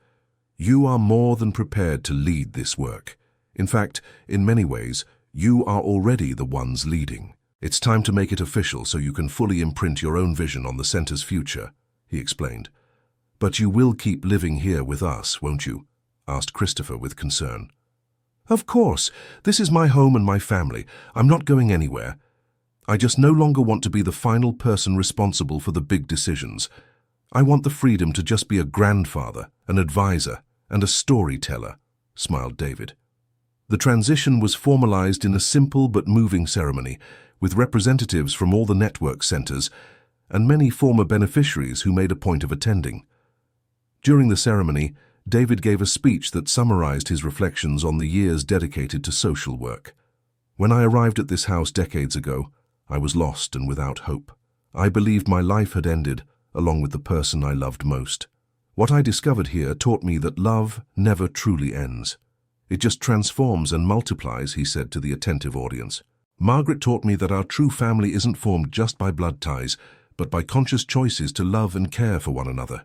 "You are more than prepared to lead this work. In fact, in many ways, you are already the ones leading. It's time to make it official so you can fully imprint your own vision on the center's future," he explained. "But you will keep living here with us, won't you?" asked Christopher with concern. "Of course. This is my home and my family. I'm not going anywhere. I just no longer want to be the final person responsible for the big decisions. I want the freedom to just be a grandfather, an advisor, and a storyteller," smiled David. The transition was formalized in a simple but moving ceremony, with representatives from all the network centers and many former beneficiaries who made a point of attending. During the ceremony, David gave a speech that summarized his reflections on the years dedicated to social work. "When I arrived at this house decades ago, I was lost and without hope. I believed my life had ended, along with the person I loved most. What I discovered here taught me that love never truly ends. It just transforms and multiplies," he said to the attentive audience. "Margaret taught me that our true family isn't formed just by blood ties, but by conscious choices to love and care for one another.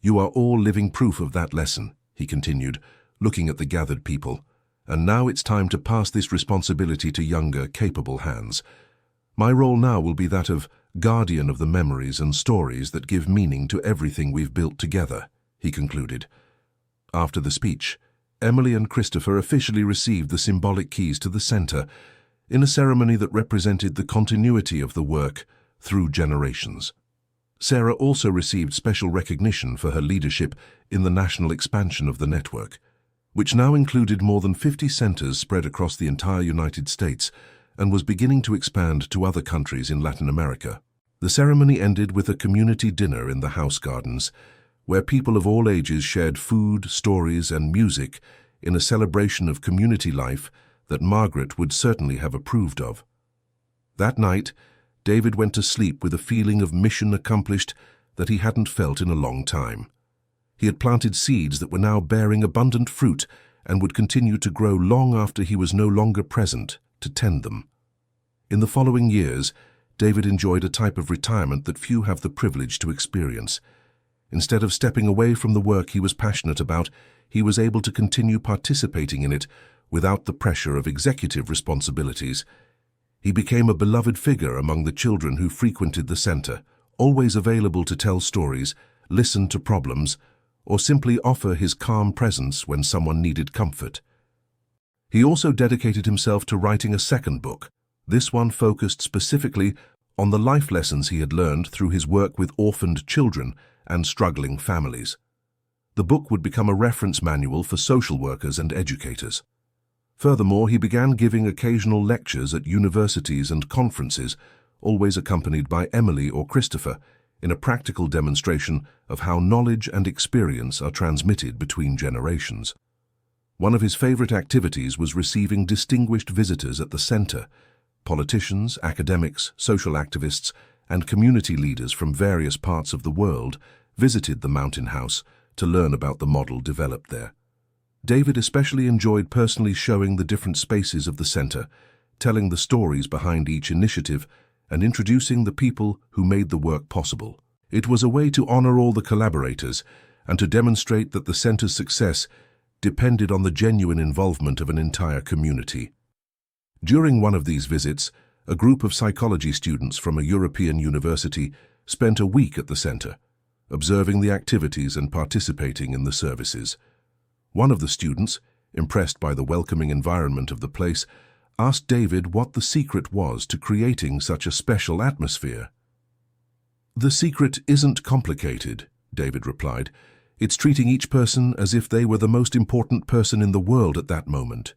You are all living proof of that lesson," he continued, looking at the gathered people. "And now it's time to pass this responsibility to younger, capable hands. My role now will be that of guardian of the memories and stories that give meaning to everything we've built together," he concluded. After the speech, Emily and Christopher officially received the symbolic keys to the center in a ceremony that represented the continuity of the work through generations. Sarah also received special recognition for her leadership in the national expansion of the network, which now included more than 50 centers spread across the entire United States and was beginning to expand to other countries in Latin America. The ceremony ended with a community dinner in the house gardens, where people of all ages shared food, stories, and music in a celebration of community life that Margaret would certainly have approved of. That night, David went to sleep with a feeling of mission accomplished that he hadn't felt in a long time. He had planted seeds that were now bearing abundant fruit and would continue to grow long after he was no longer present to tend them. In the following years, David enjoyed a type of retirement that few have the privilege to experience. Instead of stepping away from the work he was passionate about, he was able to continue participating in it without the pressure of executive responsibilities. He became a beloved figure among the children who frequented the center, always available to tell stories, listen to problems, or simply offer his calm presence when someone needed comfort. He also dedicated himself to writing a second book. This one focused specifically on the life lessons he had learned through his work with orphaned children and struggling families. The book would become a reference manual for social workers and educators. Furthermore, he began giving occasional lectures at universities and conferences, always accompanied by Emily or Christopher, in a practical demonstration of how knowledge and experience are transmitted between generations. One of his favorite activities was receiving distinguished visitors at the center. Politicians, academics, social activists, and community leaders from various parts of the world visited the Mountain House to learn about the model developed there. David especially enjoyed personally showing the different spaces of the center, telling the stories behind each initiative, and introducing the people who made the work possible. It was a way to honor all the collaborators and to demonstrate that the center's success depended on the genuine involvement of an entire community. During one of these visits, a group of psychology students from a European university spent a week at the center, observing the activities and participating in the services. One of the students, impressed by the welcoming environment of the place, asked David what the secret was to creating such a special atmosphere. "The secret isn't complicated," David replied. "It's treating each person as if they were the most important person in the world at that moment.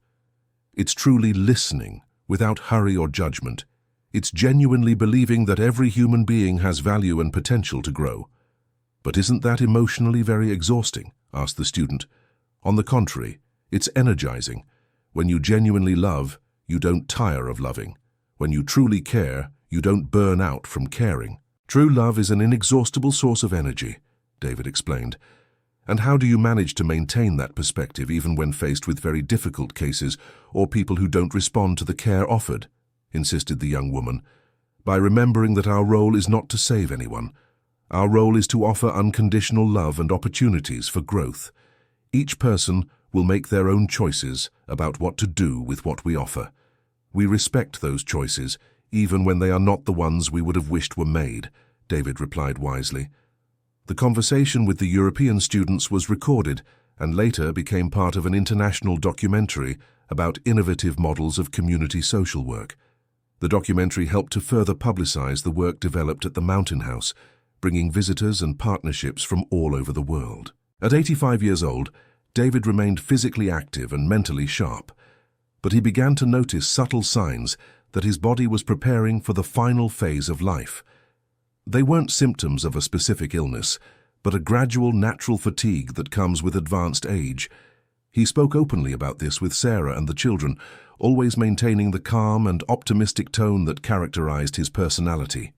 It's truly listening, without hurry or judgment. It's genuinely believing that every human being has value and potential to grow." "But isn't that emotionally very exhausting?" asked the student. "On the contrary, it's energizing. When you genuinely love, you don't tire of loving. When you truly care, you don't burn out from caring. True love is an inexhaustible source of energy," David explained. "And how do you manage to maintain that perspective even when faced with very difficult cases or people who don't respond to the care offered?" insisted the young woman. "By remembering that our role is not to save anyone. Our role is to offer unconditional love and opportunities for growth. Each person will make their own choices about what to do with what we offer. We respect those choices, even when they are not the ones we would have wished were made," David replied wisely. The conversation with the European students was recorded and later became part of an international documentary about innovative models of community social work. The documentary helped to further publicize the work developed at the Mountain House, bringing visitors and partnerships from all over the world. At 85 years old, David remained physically active and mentally sharp, but he began to notice subtle signs that his body was preparing for the final phase of life. They weren't symptoms of a specific illness, but a gradual natural fatigue that comes with advanced age. He spoke openly about this with Sarah and the children, always maintaining the calm and optimistic tone that characterized his personality.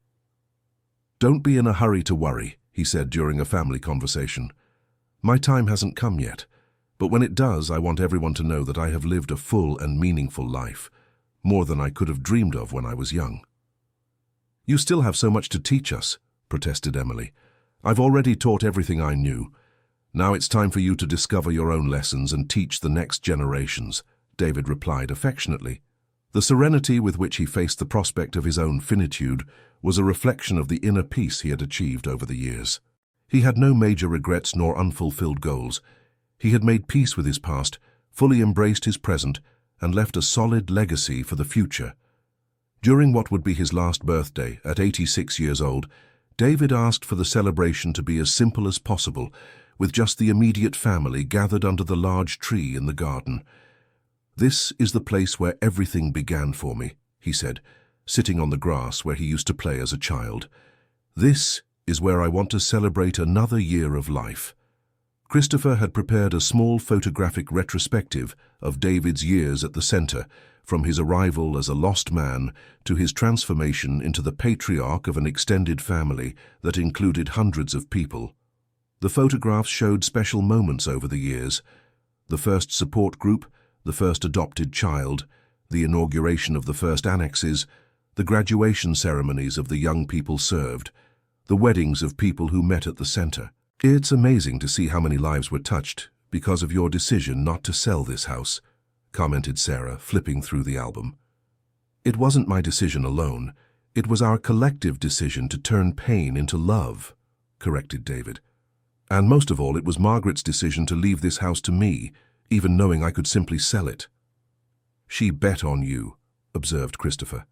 "Don't be in a hurry to worry," he said during a family conversation. "My time hasn't come yet, but when it does, I want everyone to know that I have lived a full and meaningful life, more than I could have dreamed of when I was young." "You still have so much to teach us," protested Emily. "I've already taught everything I knew. Now it's time for you to discover your own lessons and teach the next generations," David replied affectionately. The serenity with which he faced the prospect of his own finitude was a reflection of the inner peace he had achieved over the years. He had no major regrets nor unfulfilled goals. He had made peace with his past, fully embraced his present, and left a solid legacy for the future. During what would be his last birthday, at 86 years old, David asked for the celebration to be as simple as possible, with just the immediate family gathered under the large tree in the garden. "This is the place where everything began for me," he said, sitting on the grass where he used to play as a child. "This is where I want to celebrate another year of life." Christopher had prepared a small photographic retrospective of David's years at the center, from his arrival as a lost man to his transformation into the patriarch of an extended family that included hundreds of people. The photographs showed special moments over the years: the first support group, the first adopted child, the inauguration of the first annexes, the graduation ceremonies of the young people served, the weddings of people who met at the center. "It's amazing to see how many lives were touched because of your decision not to sell this house," commented Sarah, flipping through the album. "It wasn't my decision alone. It was our collective decision to turn pain into love," corrected David. "And most of all, it was Margaret's decision to leave this house to me, even knowing I could simply sell it." "She bet on you," observed Christopher.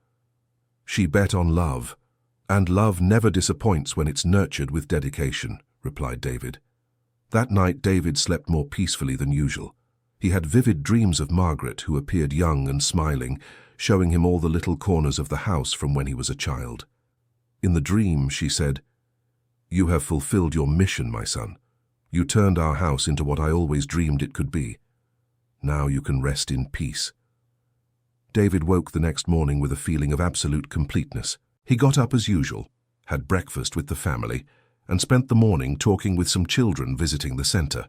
"She bet on love, and love never disappoints when it's nurtured with dedication," replied David. That night, David slept more peacefully than usual. He had vivid dreams of Margaret, who appeared young and smiling, showing him all the little corners of the house from when he was a child. In the dream, she said, "You have fulfilled your mission, my son. You turned our house into what I always dreamed it could be. Now you can rest in peace." David woke the next morning with a feeling of absolute completeness. He got up as usual, had breakfast with the family, and spent the morning talking with some children visiting the center.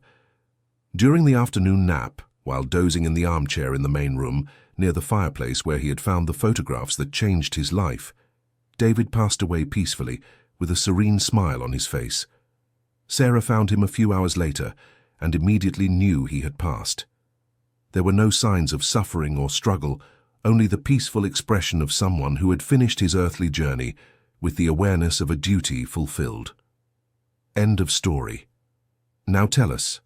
During the afternoon nap, while dozing in the armchair in the main room, near the fireplace where he had found the photographs that changed his life, David passed away peacefully, with a serene smile on his face. Sarah found him a few hours later, and immediately knew he had passed. There were no signs of suffering or struggle, only the peaceful expression of someone who had finished his earthly journey with the awareness of a duty fulfilled. End of story. Now tell us,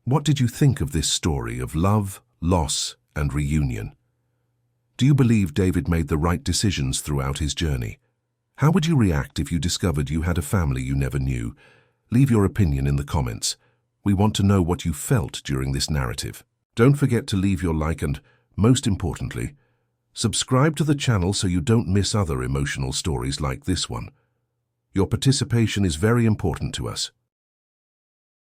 what did you think of this story of love, loss, and reunion? Do you believe David made the right decisions throughout his journey? How would you react if you discovered you had a family you never knew? Leave your opinion in the comments. We want to know what you felt during this narrative. Don't forget to leave your like and, most importantly, subscribe to the channel so you don't miss other emotional stories like this one. Your participation is very important to us.